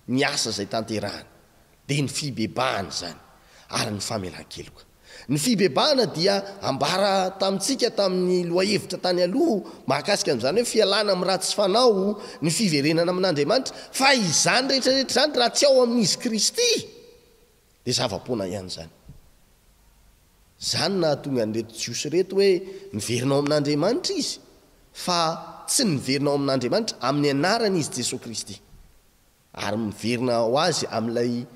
ny asa izay tanterahana dia ny fibebahana zany ary ny famelan-keloka ny fibebahana dia ambara tamintsika tamin'ny loahevitra tany aloha mahakasika amin'izany hoe fialana amin'ny ratsy fanao ny fiverenana amin'Andriamanitra fa izany rehetrarehetra zany raha tsy ao amin'izy Kristy dia zava-poana ihany zany zany nahatonga an'reto jiosy reto hoe niverinao amin'Andriamanitra izy fa tsy niverinao amin'Andriamanitra amin'ny anarany izy Jesosy Kristy ary miverina ho azy amin'ilay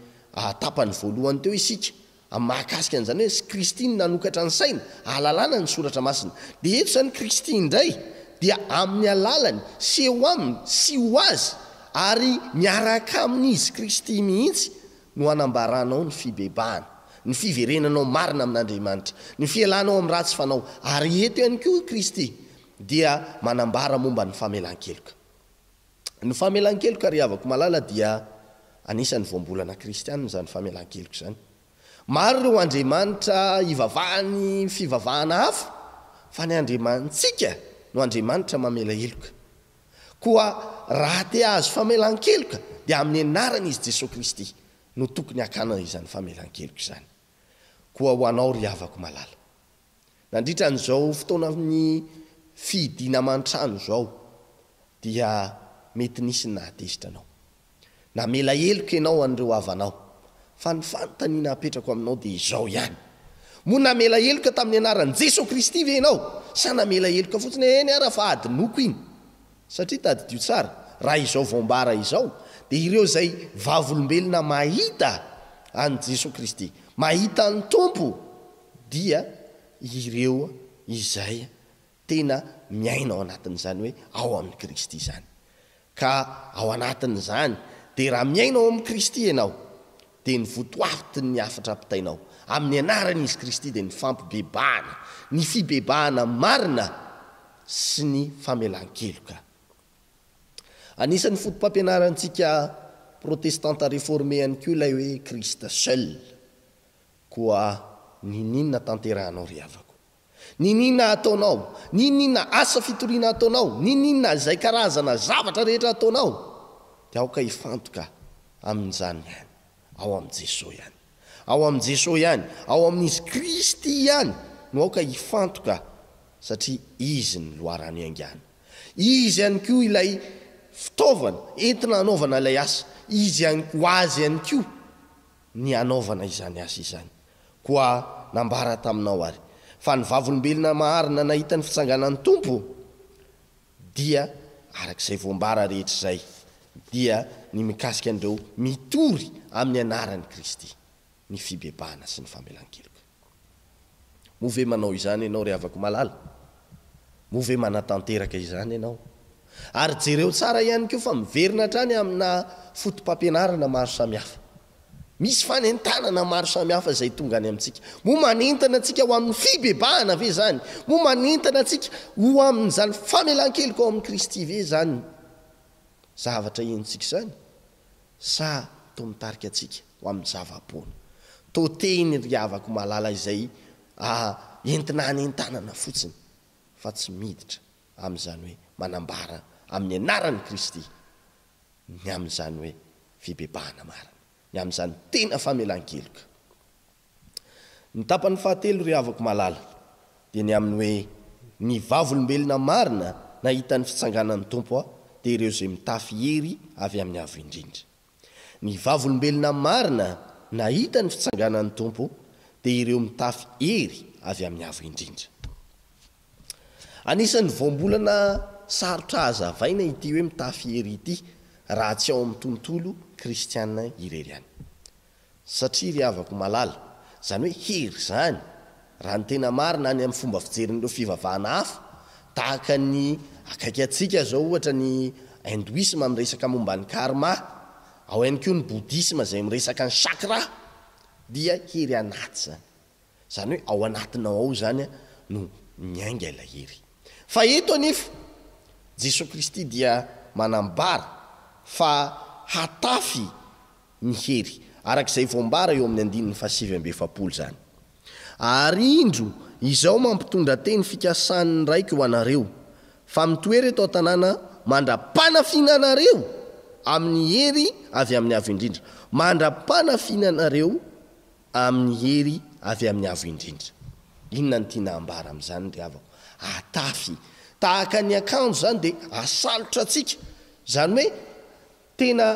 tapany voalohany teo isika mahakasika an'izany hoe Kristy nanokatra ny saina ahalalana ny soratra masina dia eto zany Kristy indray dia amin'ny alalany sy eo aminy sy ho azy ary miaraka amin'izy Kristy mihitsy no hanambaranao ny fibebahana ny fiverenanao marina amin'Andriamanitra, ny fialanao amin'ny ratsy fanao, ary eto ihany koa Kristy dia manambara momba ny famelan-keloka. Ny famelan-keloka ry havako malala dia anisan'ny voambolana kristianina zany famelan-keloka zany. Maro ireo Andriamanitra ivavahany fivavahana hafa, fa ny Andriamantsika no Andriamanitra mamela heloka. Koa raha te azo famelan-keloka dia amin'ny anarany izy Jesosy Kristy no tokony hakana izany famelan-keloka izany. Koa ho anao ry havako malala, nandritra n'izao fotoana ny fidina man-trano zao dia mety nisy nahatezitra anao, namela heloka ianao an'ireo havanao, fa ny fanontaniana apetrako aminao dia izao ihany: moa namela heloka tamin'ny anaran'i Jesosy Kristy ve ianao, sa namela heloka fotsiny eny ara fa adinoko iny? Satria tadidio tsara, raha izao voambara izao dia ireo zay vavolombelona mahita an' Jesosy Kristy, mahita ny Tompo, dia ireo izay tena miaina ao anatin'izany hoe ao amin'ny Kristy izany. Ka ao anatin'izany dia raha miaina ao amin'ny Kristy ianao dia ny votoavity ny afatra apitainao amin'ny anaran'izy Kristy dia ny fampibebahana, ny fibebahana marina sy ny famelan-keloka. Anisan'ny fotom-pampianarantsika protestanta réformé ihany koa ilay hoe Krista seul. Koa ninina tanterahanao ry havako, ninina ataonao, ninina asa fitoriana ataonao, ninina izay karazana zavatra rehetra ataonao, dia aoka hifantoka amin'izany ihany, ao amin'i Jesosy ihany, ao amin'i Jesosy ihany, ao amin'izy Kristy ihany no aoka hifantoka, satria izy ny loharano iaingana. Izy ihany koa ilay fitaovana entina anaovana ilay asa, izy ihany koa azy ihany koa ny anaovana izany asa izany. Koa nambara taminao ary fa ny vavolombelona maharina nahita ny fitsanganan'ny Tompo dia arak'izay voambara rehetra izay dia ny mikasika an'ireo mitory amin'ny anaran'i Kristy, ny fibebahana sy ny famelan-keloka. Move manao izany ianao ry havako malala, move manatanteraka izany ianao, ary jereo tsara ihany koa fa miverina hatrany amina fotom-pampianarana maro samihafa. Misy fanentanana maro samihafa izay tonga any amintsika. Moa manentana antsika ho amin'ny fibebahana ve zany? Moa manentana antsika ho amin'izany famelan-keloka ao amin'ny Kristy ve zany zavatra entsika izany? Sa to mitarika antsika ho amin'ny zava-poana, to teny ry havako malala izay entina hanentanana fotsiny, fa tsy miditra amin'izany hoe manambara amin'ny anaran'i Kristy ny amin'izany hoe fibebahana marina, ny amin'izany tena famelan-keloka. Ny tapany fahatelo ry havako malala dia ny amin'ny hoe ny vavolombelona marina nahita ny fitsanganan'ny Tompo dia ireo izay mitafy hery avy amin'ny avo indrindra. Ny vavolombelona marina nahita ny fitsanganan'ny Tompo dia ireo mitafy hery avy amin'ny avo indrindra. Anisan'ny voambolana sarotra hazavaina ity hoe mitafy hery ity raha tsy ao amin'ny tontolo kristianina irery ihany. Satria ry havako malala, zany hoe hery zany raha ny tena marina any amin'ny fomba fijerin'ireo fivavahana hafa, tahaka ny akaiky antsika zao ohatra ny hindoisme miresaka momba ny karma, ao ihany koa ny bouddhisme izay miresaka ny chakra, dia hery anaty zany. Zany hoe ao anatinao ao zany no miainga ilay hery. Fa eto anefa Jesosy Kristy dia manambara fa hatafy ny hery, arak'izay voambara eo amin'ny 9:7 zany. Ary indro izao mampitondra teny fikasany raika ho anareo, fa mitoery eto an-tanàna mandra-panafinanareo amin'ny hery avy amin'ny avo indrindra, mandra-panafinanareo amin'ny hery avy amin'ny avo indrindra. Inona ny tiana ambara amin'izany ry havako? Atafy tahaka ny akanjo zany dia asalotra atsika, zany hoe tena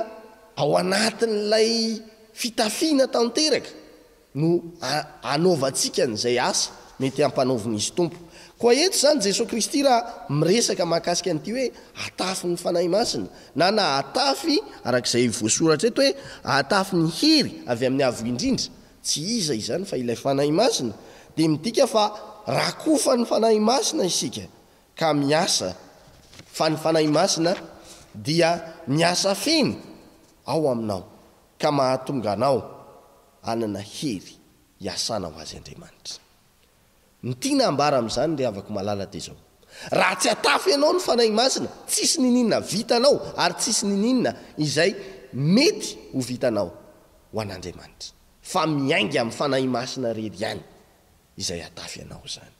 ao anatin'ilay fitafiana tanteraka no anaovantsika n'izay asa mety hampanaovan'izy Tompo. Koa eto zany Jesosy Kristy raha miresaka mahakasika an'ity hoe atafy ny fanahy masina, na atafy arak'izay voasoratra eto hoe atafy ny hery avy amin'ny avo indrindra, tsy iza izany fa ilay fanahy masina, dia midika fa rakofa ny fanahy masina isika ka miasa, fa ny fanahy masina dia miasa feny ao aminao ka mahatonga anao anana hery hiasana ho azy andriamanitra. Ny tiana ambara amin'izany de avako malala de zao. Raha tsy atafy ianao ny fanahy masina, tsisy nininna vitanao ary tsisy nininna izay mety ho vitanao ho an'Andriamanitra. Fa miainga amin'ny fanahy masina rery ihany izay atafy ianao zany.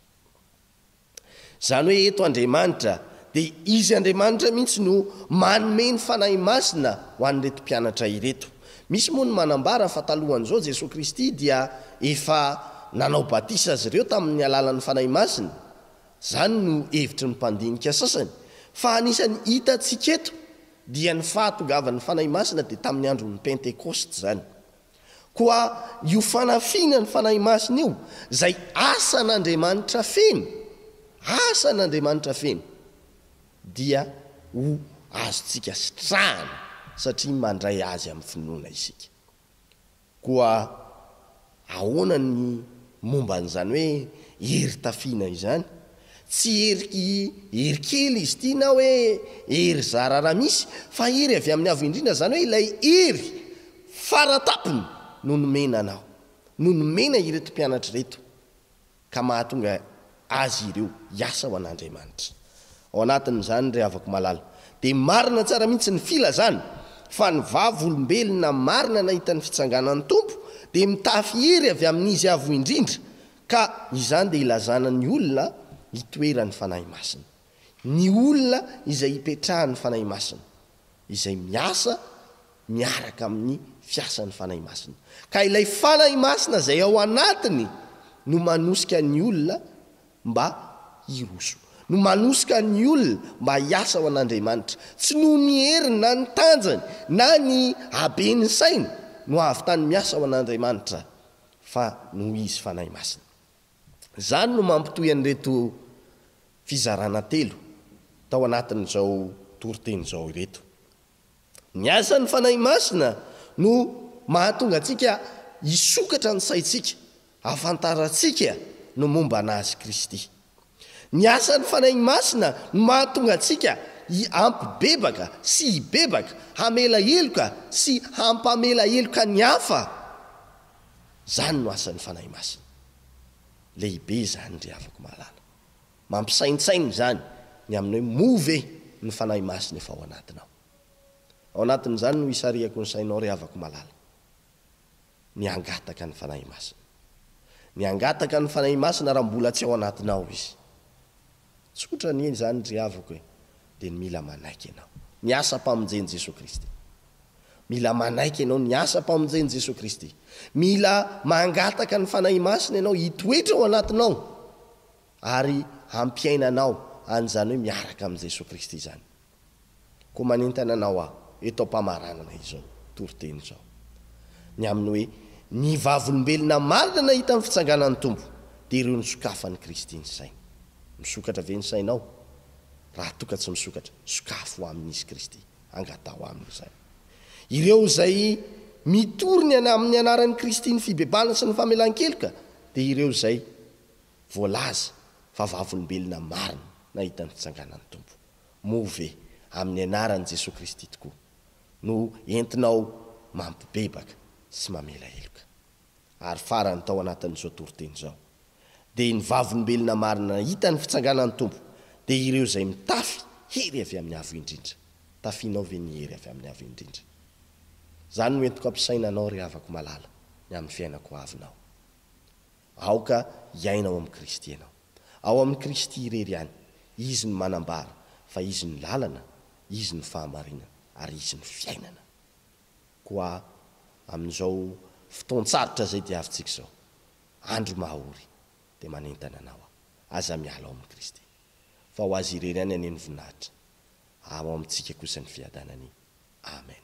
Zany hoe eto Andriamanitra de izy Andriamanitra mihitsy no manome ny fanahy masina ho an'ireto mpianatra ireto. Misy moa ny manambara fa talohan'izao Jesosy Kristy dia efa nanao batisa azy ireo tamin'ny alalan'ny fanahy masina. Zany no hevitry ny mpandinika sasany. Fa anisany hitantsika eto dia ny fahatongavan'ny fanahy masina dia tamin'ny andron'ny Pentekoste zany. Koa io fanafiana ny fanahy masina io zay asan'Andriamanitra feno, asan'Andriamanitra feno dia ho azontsika sitrahana satria mandray azy amin'ny finoana isika. Koa ahoana ny momban'izany hoe hery tafiana izany? Tsy hery kely izy ity na hoe hery zarara misy, fa hery avy amin'ny avo indrindra, zany hoe ilay hery faratapony no nomena anao, no nomena ireto mpianatra reto ka mahatonga azy ireo hiasa ho an'Andriamanitra. Ao anatin'izany ry avako malala dia marina tsara mihitsy ny filazana fa ny vavolombelona marina nahita ny fitsanganan'ny Tompo dia mitafy hery avy amin'izy avo indrindra, ka izany dia ilazana ny olona hitoeran'ny fanahy masina, ny olona izay hipetrahan'ny fanahy masina, izay miasa miaraka amin'ny fiasan'ny fanahy masina. Ka ilay fanahy masina zay ao anatiny no manosika ny olona mba hiroso, no manosika ny olona mba hiasa ho an'Andriamanitra. Tsy no ny heriny na ny tanjany na ny habeny saina no avy tany miasa ho an'Andriamanitra, fa no izy fanahy masina. Zany no mampitohy an'ireto fizarana telo tao anatin'izao toriteny zao ireto. Ny asan'ny fanahy masina no mahatonga antsika hisokatra ny saitsika, afantarantsika no momba anazy Kristy. Ny asan'ny fanahy masina no mahatonga antsika hampibebaka sy hibebaka, hamela heloka sy hampamela heloka ny hafa. Zany no asan'ny fanahy masina. Lehibe zany ry avako malala. Mampisaintsainy zany ny amin'ny hoe move ny fanahy masina efa ao anatinao. Ao anatin'izany no hisariako ny sainao ry havako malala. Ny angataka ny fanahy masina. Ny angataka ny fanahy masina raha mbola tsy ao anatinao izy. Tsotra ny zany ry havako hoe dia mila manaiky ianao ny asa mpamonjeny Jesosy Kristy. Mila manaiky ianao ny asa mpamonjeny Jesosy Kristy. Mila mangataka ny fanahy masina ianao hitoetra ao anatinao ary hampiainanao an'izany hoe miaraka amin'ny Jesosy Kristy zany. Koa manentana anao aho eto am-pamaranana izao toriteny izao ny amin'ny hoe ny vavolombelona marina nahita amin'ny fitsanganan'ny Tompo dia ireo ny sokafan'ny Kristy ny saina. Misokatra ve ny sainao? Raha toka tsy misokatra, sokafo amin'izy Kristy, angatao amin'izay. Ireo zay mitoriny amin'ny anaran'ny Kristy ny fibebana sy ny famelan-keloka dia ireo zay voalaza fa vavolombelona marina nahita ny fitsanganan'ny Tompo. Move amin'ny anaran'i Jesosy Kristy tokoa no entinao mampibebaka sy mamela heloka. Ary farany tao anatin'izao toriteny izao dia ny vavolombelona marina nahita ny fitsanganan'ny Tompo dia ireo zay mitafy hery avy amin'ny avo indrindra. Tafianao ve ny hery avy amin'ny avo indrindra? Zany no entiko ampisainanao ry havako malala ny amin'ny fiainako avinao. Aoka hiainao amin'ny Kristy ianao. Ao amin'ny Kristy irery ihany. Izy ny manambara fa izy ny lalana, izy ny fahamarinana ary izy ny fiainana. Koa amin'izao fotoan-tsarotra zay dia avintsika izao, andro mahaory dia manentana anao aza miala ao amin'ny Kristy. Fa ho azy irery ihany aneny voninahitra. Ao amintsika kosa ny fiadanany. Amen. Amen.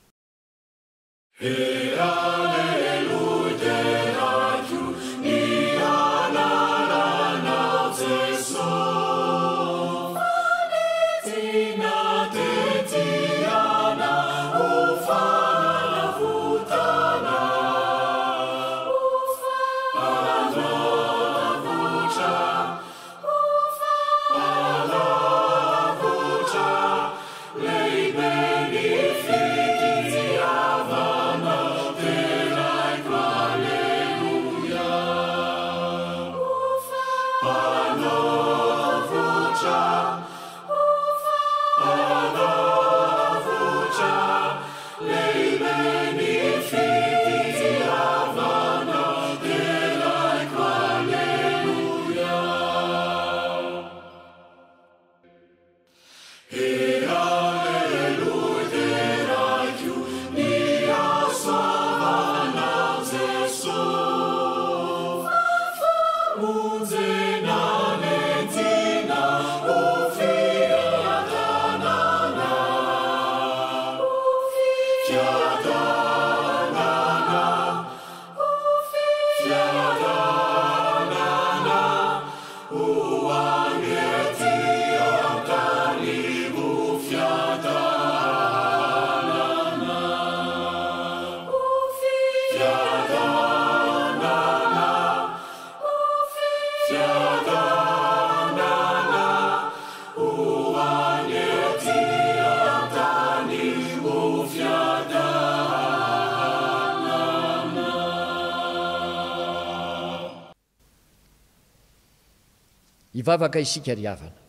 ivavaka isika ry havana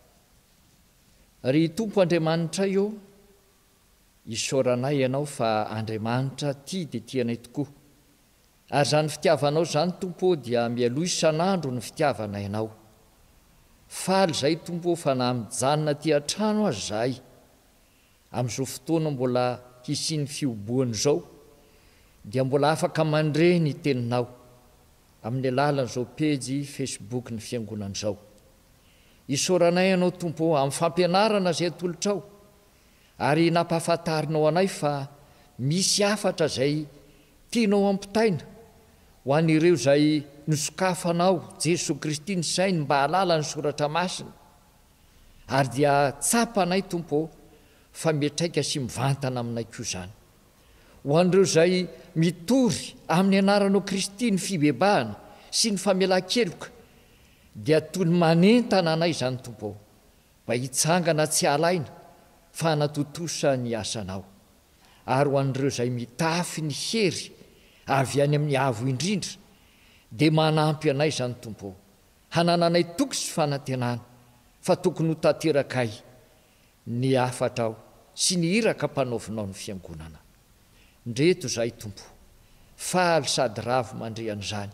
ry tompo Andriamanitra io isoranay ianao fa Andriamanitra tia dia tianay tokoa ary zany fitiavanao zany tompo dia mialoha isan'andro ny fitiavanay ianao faly zay tompo fa na mijanona ty an-trano azy zahay amin'izao fotoana mbola hisiny fioboany zao dia mbola afaka mandre ny teninao amin'ny alalan'izao pejy Facebook ny fiangonan'izao isoranay ianao tompo amin'ny fampianarana zay atolotrao ary nampahafantarinao anay fa misy afatra zay tianao ampitaina ho an'ireo zay nosokafanao Jesosy Kristy ny sainy mba halala ny soratra masina ary dia tsapanay tompo fa miatraika sy mivantana aminay koa zany ho an'ireo zay mitory amin'ny anaranao Kristy ny fibebahana sy ny famelan-keloka dia toy ny manentana anay zany tompo mba hitsangana tsy alaina fa natotosa ny asanao ary ho an'ireo zay mitafy ny hery avy any amin'ny avo indrindra dia manampy anay zany tompo hanananay toky sy fanantenana fa tokony ho tanterakay ny afatrao sy ny iraka mpanaovinao ny fiangonana ndreto zay tompo faly sady ravo mandre an'izany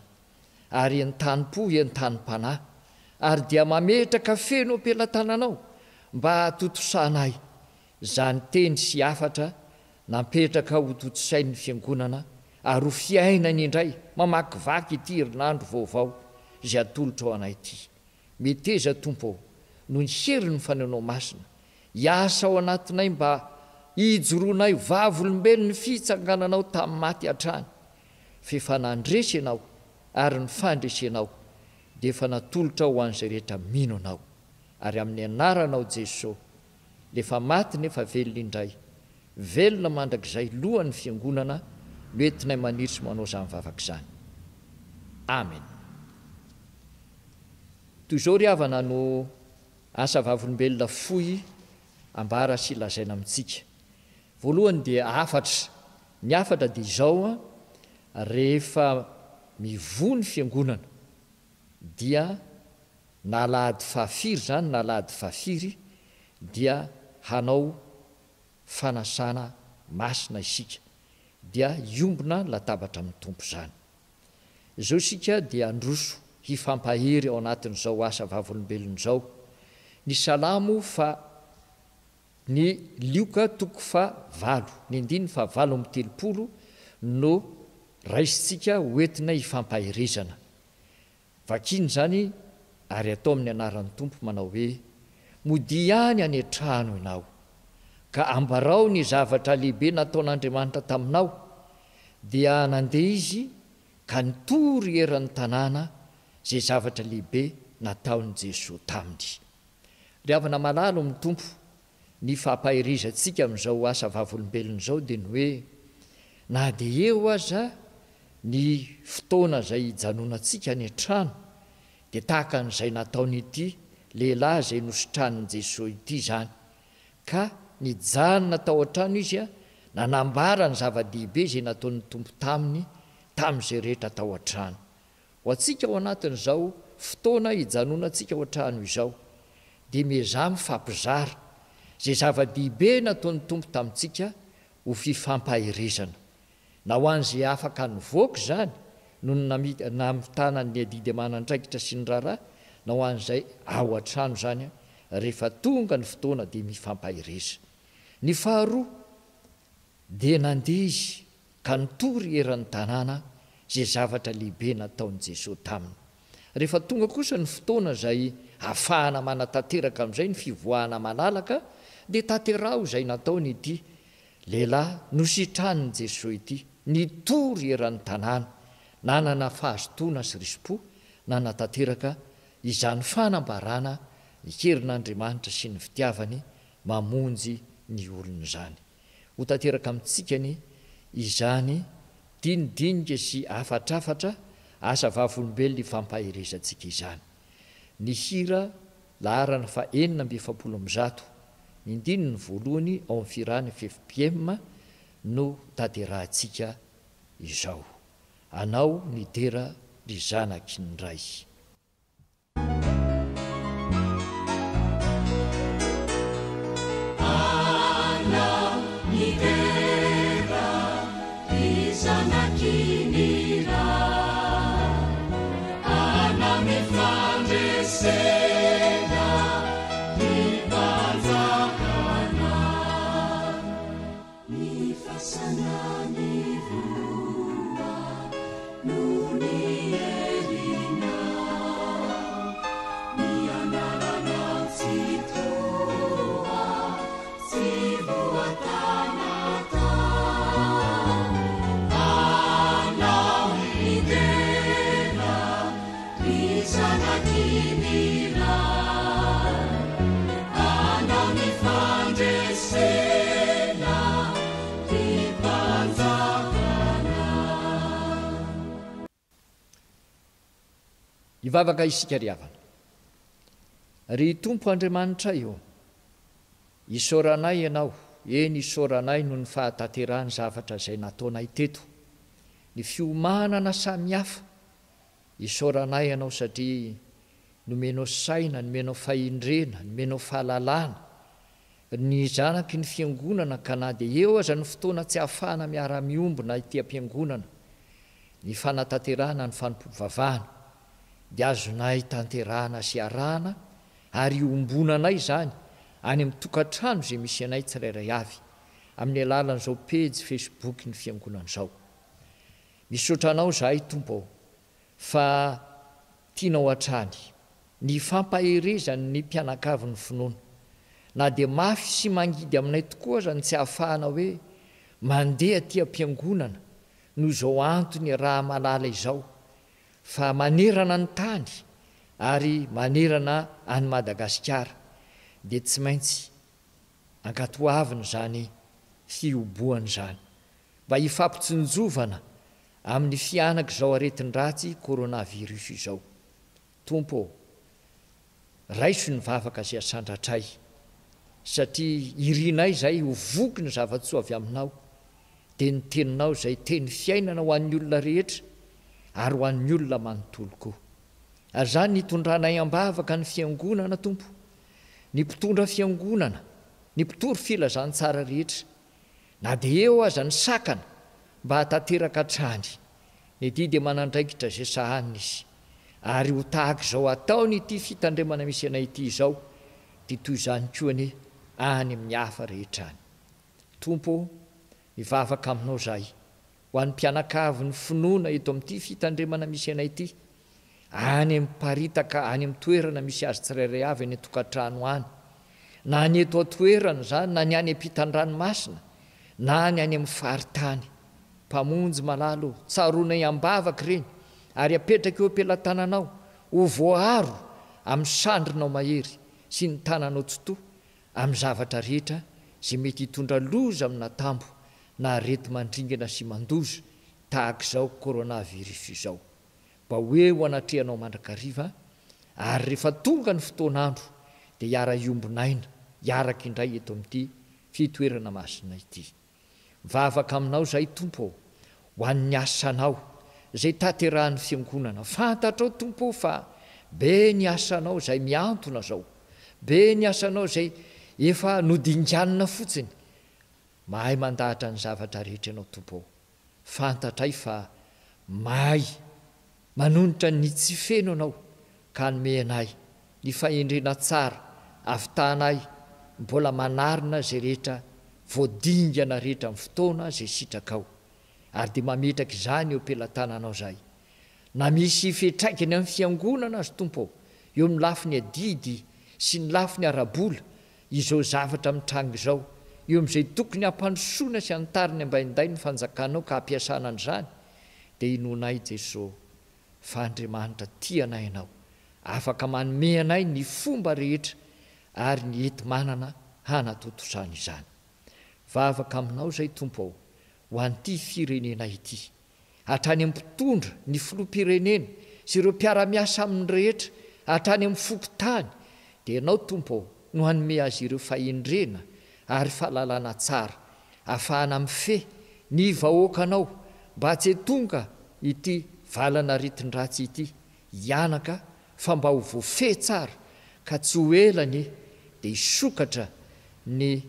ary entany-po entany-panahy ary dia mametraka feno ampelantananao mba totosanay zany teny sy afatra nampetraka ho totosain'ny fiangonana ary ho fiainany indray mamakivaky ity herinandro vaovao zay atolotra ao anay ity meteza tompo no ny hery ny fanenao masina hiasa ao anatinay mba hijoroanay vavolombelony fitsangananao tamin'ny maty hatrany fefa nandresy ianao ary ny fandresy ianao dia efa natolotra ho an'izay rehetra mino anao ary amin'ny anaranao Jesosy lefa maty nefa velona indray velona mandrakizay lohan'ny fiangonana noentinay maniry manao zany vavaka zany amen toy izao ry havana no asa vavolombelona fohy ambara sy lazaina amintsika voalohany dia afatra ny afatra dia izao rehefa mivony fiangonana dia nalady fahafiry zany nalady fahafiry dia hanao fanasana masina isika dia iombona latabatra amin'ny tompo zany izao isika dia androso hifampahery ao anatin'izao asa vavolombelon'izao ny salamo fa ny lioka toko fa 8 ny andiny fa 8:30 no raisitsika hoentina hifampaherezana vakiny zany ary atao amin'ny anaran'ny tompo manao hoe modi any any an-trano ianao ka ambarao ny zavatra lehibe nataon'Andriamanitra taminao dia nandeha izy ka nitory eran'ny tanàna zay zavatra lehibe nataon'i Jesosy taminy ry havana malalo amin'ny tompo ny fampaherezantsika amin'izao asa vavolombelona izao dia ny hoe na dia eo aza ny fotoana zay ijanonantsika ny an-trano dia tahaka n'izay nataon'ity lehilahy zay nosotran'i Jesosy ity zany ka nijanona tao an-trano izy nanambara ny zava-dehibe zay nataon'ny tompo taminy tamin'izay rehetra tao an-trano ho antsika ao anatin'izao fotoana ijanonantsika ao an-trano izao dia meza mifampizara zay zava-dehibe nataon'ny tompo tamintsika ho fifampaherezana na ho an'izay afaka nivoaka zany no namitana ny adidy amanandraikitra sy ny raharaha na ho an'izay ao an-trano zany rehefa tonga ny fotoana dia mifampahireza. Ny faharoa dia nandeha izy ka nitory eran'ny tanàna zay zavatra lehibe nataon'i Jesosy taminy. Rehefa tonga kosa ny fotoana izay ahafahana manatanteraka amin'izay ny fivoahana malalaka, dia tanteraho izay nataony ity lehilahy nositranin'i Jesosy ity, nitory eran'ny tanàna, nanana fahazotoana sy risim-po, nanatanteraka izany fanambarana ikerin'Andriamanitra sy ny fitiavany mamonjy ny olona izany. Ho tanteraka amintsika izany dinidinika sy afatrafatra asa vavolombelona ifampahirezantsika izany. Ny hira laharana fa 470, ny ndininy voalohany ao amin'ny firany FFPM no tanterahantsika izao. Anao ny dera ry zanaky ny ray. Anao ny dera ry zanaky ny ray, anao ny fandresena ny mpanjakana, ny fasanany voa no ny erina, ny analana tsy toa tsy voatanata. Anao ny dera ry zanaky ny ray, anao ny fandresena ny mpanjakana. Ivavaka isika ry havana. Ry Tompo Andriamanitra io, isaoranay ianao, eny isaoranay no ny fahatanterahany zavatra izay nataonay teto, ny fiomanana samihafa. Isaoranay ianao satria nomenao saina, nomenao fahindrena, nomenao fahalalana ny zanaky ny fiangonana, ka na dia eo aza ny fotoana tsy ahafahana miara-miombona ity am-piangonana, ny fanatanterahana ny fanompovavahana, dia azonay tanterahana sy arahana ary ombonanay zany any amin'ny tokantrano izay misy anay tsirairay avy amin'ny alalan'izao pejy Facebook ny fiangonan'izao. Misaotra anao zahay Tompo fa tianao hatrany ny fampaherezany ny mpianakavy ny finoana, na dia mafy sy mangidy aminay tokoa aza ny tsy ahafahana hoe mandeha aty am-piangonana no izao antony raha malala izao, fa manerana ny tany ary manerana any Madagasikara, dia tsy maintsy ankatoavina zany fioboany zany mba hifampitsinjovana amin'ny fianaka izao aretin-dratsy coronavirus izao. Tompo, raiso ny vavaka sy asandratray, satria irinay zay ho voky ny zavatsoa avy aminao, dia ny teninao izay teny fiainana ho an'ny olona rehetra ary ho an'ny olona manontolo koa. Ary zany nitondranay ambavaka ny fiangonana Tompo, ny mpitondra fiangonana, ny mpitory filazantsara rehetra, na dia eo aza ny sakana mba hatanteraka hatrany, ny ity dia manandraikitra zay sahanina izy, ary ho tahaka izao ataony ity fitandremana misy anay ity izao, dia toy izany koa any amin'ny hafa rehetra any. Tompo, mivavaka aminao zahay ho an'ny mpianakavy ny finoana eto amin'ity fitandremana misy anay ity, any mparitaka any amin'ny toerana misy azy tsirairay avy any tokantrano any, na ny eto atoerana zany, na ny any ampitan-dranomasina, na ny any amin'ny faritany, mpamonjy malalo tsaronay ambavaka ireny, ary apetraka eo ampelantananao ho voaharo amin'ny sandrinao mahery sy ny tananao tsotoa amin'ny zavatra rehetra zay mety hitondra loza amina tambo na arety mandringana sy mandoza tahaka izao coronavirus izao, mba hoe ho anatrehanao mandrakariva, ary rehefa tonga ny fotoanandro dia hiara iombinaina hiaraka indray eto amin'ity fitoerana masina ity. Mivavaka aminao zay Tompo ho an'ny asanao zay tanterahan'ny fiangonana. Fantatrao Tompo fa be ny asanao zay miantona zao, be ny asanao zay efa nodinganina fotsiny, mahay mandahatra ny zavatra rehetra ianao Tompo. Fantatray fa mahay manonitra ny tsy feno anao, ka nome anay ny fahendrena tsara afitanay mbola manarina zay rehetra voadingana rehetra amin'ny fotoana zay sitrakao ary dia mametraka izany eo ampelantananao zay na misy fetraikany amin'ny fiangonana azy tompo eo amin'ny lafiny adidy sy ny lafiny arabola izao zavatra mitranga izao eo amin'izay tokony hampandrosoana sy antariny ambainday ny fanjakanao ka hampiasana an'izany dia inonay Jesosy fa Andriamanitra tianay ianao afaka manome anay ny fomba rehetra ary ny ety manana hanatotosany izany vavaka aminao zay tompo ho an'ity firenena ity hatrany amin'ny mpitondra ny filoha-pirenena sy ireo mpiara-miasa amin'ny rehetra hatrany amin'ny fokotany dia ianao tompo no hanome azy ireo fahendrena ary fahalalana tsara ahafahana mife ny vahoakanao mba tsy tonga ity valana ritin-dratsy ity hianaka fa mba ho voafe tsara ka tsy ho elany dia hisokatra ny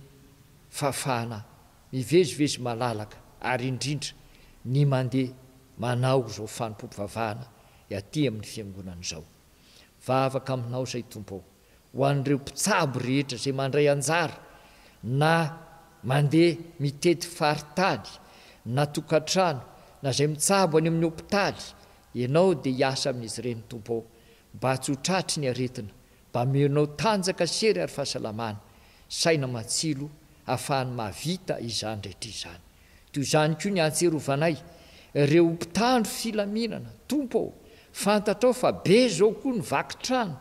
fahafahana mivezivezy malalaka ary indrindra ny mandeha manao zao fanompompivavahana aty amin'ny fiangonana izao vavaka aminao zay tompo ho an'ireo mpitsabo rehetra zay mandray anjara na mandeha mitety faritany na tokantrano na zay mitsabo any amin'ny hopitaly ianao dia hiasa amin'izy ireny tompo mba tsy ho tratry ny aretina mba menao tanjaka sery ary fahasalamana saina matsilo ahafahany mahavita izany rehetra izany toy izany koa ny antserovanay ireo mpitandro filaminana tompo fantatrao fa be zao koa ny vakitrano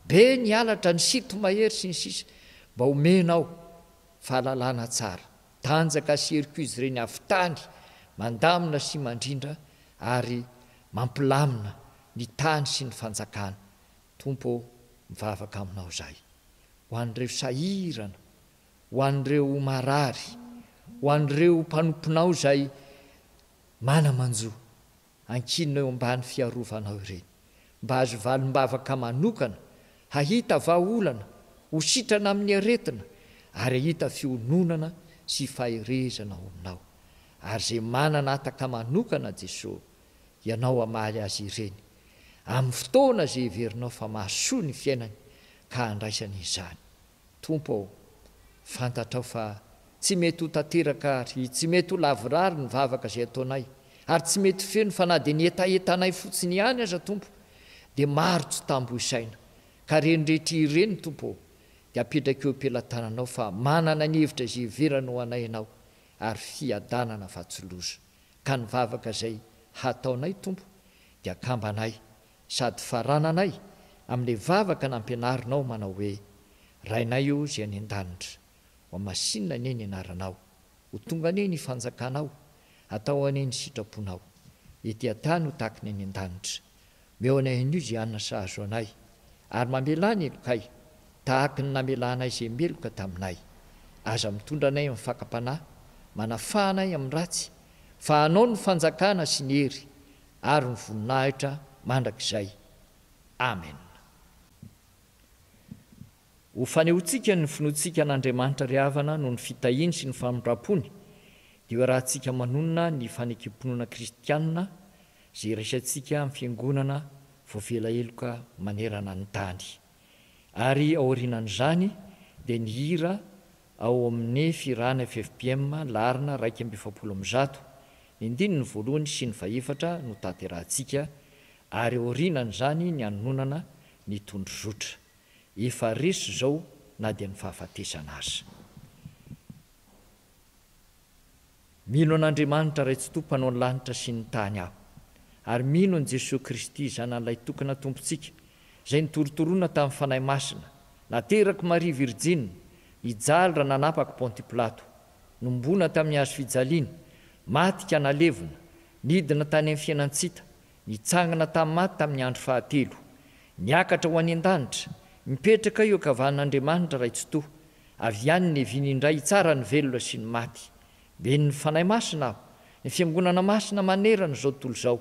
be ny alatra ny sito mahery sy ny sisa mba homenao fahalalana tsara tanjaka sery koa izy ireny avitany mandamina sy mandrindra ary mampilamina ny tany sy ny fanjakana tompo mivavaka aminao zay ho an'ireo sahirana ho an'ireo marary ho an'ireo mpanomponao zay manamanjo ankinina eo ambany fiarovanao ireny mba azo valim-bavaka manokana hahita vahaolana ho sitrana amin'ny aretina ary hahita fiononana sy faherezana ao aminao ary zay manana ataka manokana Jesosy ianao amaly azy ireny amin'ny fotoana zay heverinao fa mahasoa ny fiainany ka handraisany izany tompo fantatrao fa tsy mety ho tanteraka ary tsy mety ho lavorary ny vavaka zay ataonay ary tsy mety feno fa na dia ny etaetanay fotsiny ihany aza tompo dia maro tsy tambo isaina ka renrehetra ireny tompo dia apetraka eo ampelantananao fa manana ny hevitra zay heveranao anay ianao ary fiadanana vatsoloza ka ny vavaka zay hataonay tompo dia akambanay sady farananay amin'ilay vavaka nampianarinao manao hoe rainay io zay any an-danitra ho masinina ane ny anaranao ho tonga ane ny fanjakanao atao ane ny sitraponao ety an-tany ho tahaka ny any an-danitra meo anay an'io zay anina sahazo anay ary mamelany elokay tahaka ny namelanay zay meloka taminay aza mitondra anay amin'ny fakam-panahy manafahanay amin'ny ratsy fa anao ny fanjakana sy ny hery ary ny voninahitra mandrakizay amen ho fanehotsika ny finoantsika an'Andriamanitra ry havana noho ny fitahiny sy ny famindrapony dia ho rahantsika manonona ny fanekam-pinoana kristianina zay raisantsika amin'ny fiangonana voavela eloka manerana ny tany ary aorianan'izany dia ny hira ao amin'ny firana FFPM larina 1:7 ny andininy voalohany sy ny faefatra no tanterahantsika ary aorianan'izany ny anononana ny tondrozotra efa reso zao na dia ny fahafatesana azy mino an'Andriamanitra ray tsy tompanao ny lanitra sy ny tany aho ary mino an' Jesosy Kristy zanan'ilay tokana tompontsika zay nitorotoroana tamin'ny fanahy masina nateraka Maria Virjina hijaly raha nanapaka Ponty Pilato nombona tamin'ny hazo fijaliana maty ka nalevona nidina tany amin'ny fiainantsita nitsangana tamin'ny maty tamin'ny andro fahatelo niakatra ho any an-danitra mipetraka eo ankavan'Andriamanitra ray tsy toa avy any ny eviny indray tsara ny velona sy ny maty ben'ny fanahy masina aho ny fiangonana masina manerana zao tontolo zao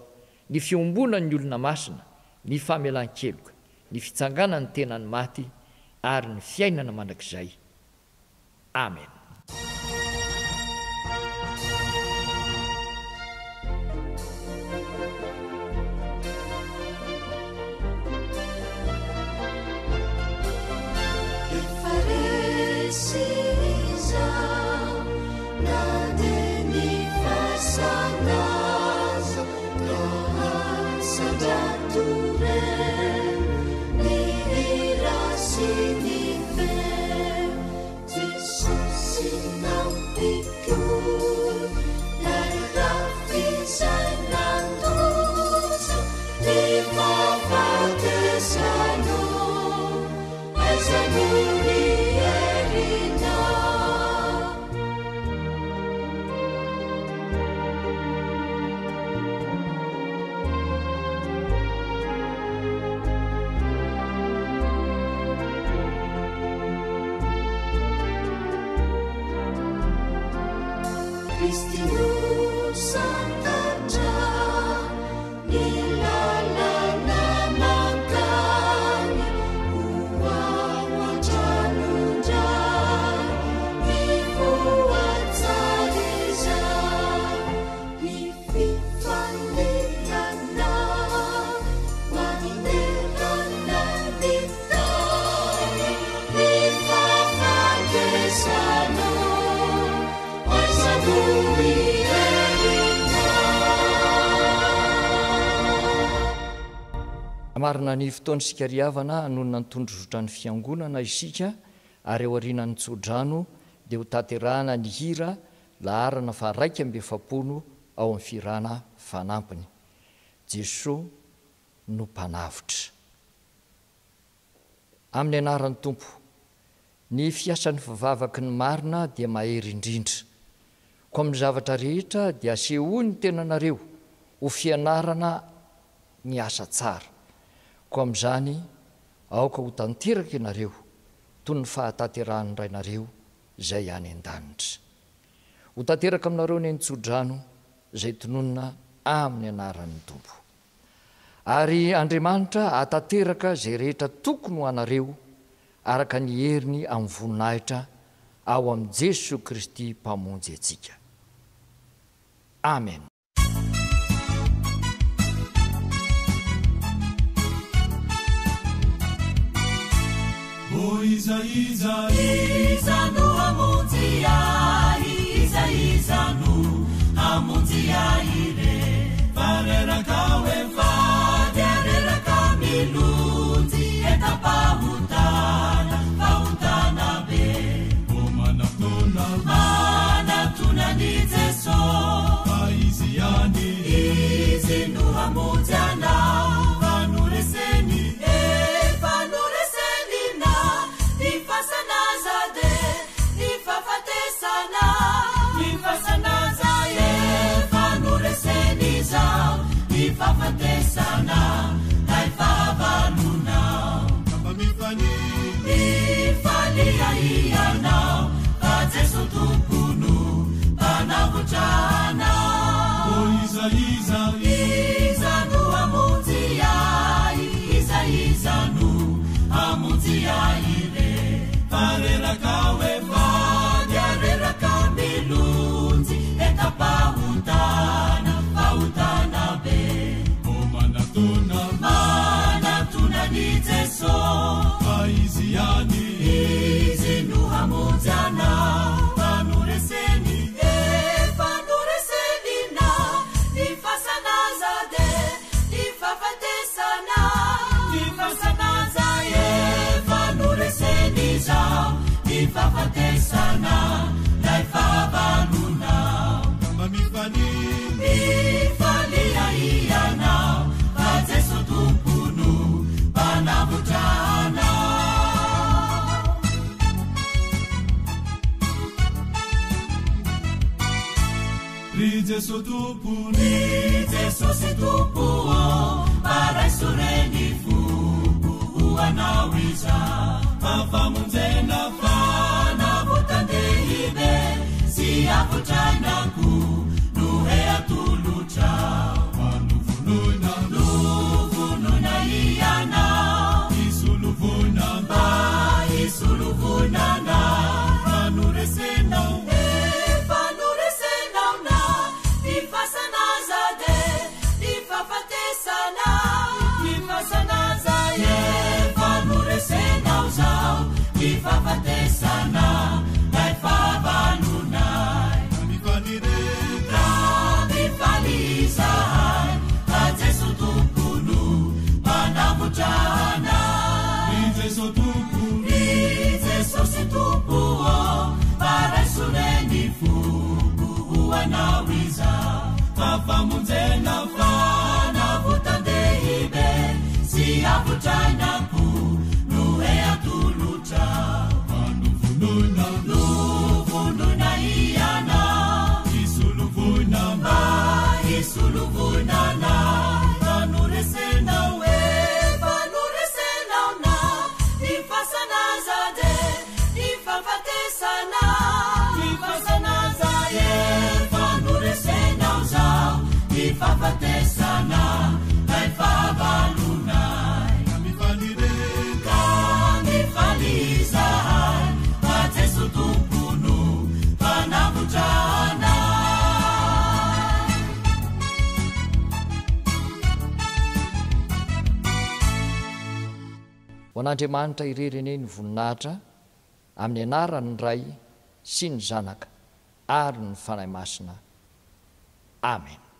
ny fiombonany ny olona masina ny famelan-keloka ny fitsanganany tenany maty ary ny fiainana mandrakizay amen If marina ny fotoany sika riavana anonona nitondro zotra ny fiangonana isika ary eo arinany tsodrano dia ho taterahana ny hira laharana fa 150 ao amin'ny firana fanampiny. Jesosy no mpanavitra. Amin'ny anaran'ny Tompo, ny fiasan'ny fivavaky ny marina dia mahery indrindra. Ko amin'ny zavatra rehetra dia asehoany tenanareo ho fianarana ny asa tsara. Ko amin'izany aoka ho tanteraka ianareo toy ny fahataterahan'ny rainareo izay any an-danitra. Ho tanteraka aminareo ny tsodrano izay tononona amin'ny anaran'ny Tompo. Ary Andriamanitra hatateraka izay rehetra tokony ho anareo araka ny heriny amin'ny voninahitra ao amin'ny Jesosy Kristy mpamonjy antsika. Amen. Izanu amunzi ai, izanu amunzi ai re. Farera kawe farera kamilunzi eta pautana be. Mana tuna ni Jesu. Paiziani izinu amunzi ana. Panureseni Fafatesana, dai favaluna. Mifani aiana, Jesu tupunu, panavujana. Izanu amunzi ai re. Parera kawe farera kamilunzi, eta pautana be. Mana tuna ni Jesu. Paiziani izinu hamujana. Panureseni na. Nifasana zade. Nifafatesana. Nifasana zaye. Panureseni za. Nifafatesana. Naifabaluna. Mifani aiana. Jesu tupunu panavutana. Jesu tupunu Jesu situpuo para sureni fuku uanawiza mafamunzena fana vutandeibe si avutanaku nuhe atulucha Isuluvunana panuresena na nifasana zade nifafatesana nifasana zaye panuresena uzao nifafatesana naifabalunai nifanire famonjena fanavotandehibe sy avotrainako no he atolotra novonona iana isolovoinamba isolovoinana fanoresenao e fanoresenaona ny fasanazade ny fafatesana ny fasanaza e fanoresenao zao ny fafatesana ay favalonay ka mifalizahay fa jeso tompono fanavotrana ho an'andriamanitra irerene ny voninahitra amin'ny anarany ray sy ny zanaka ary ny fanahy masina amen.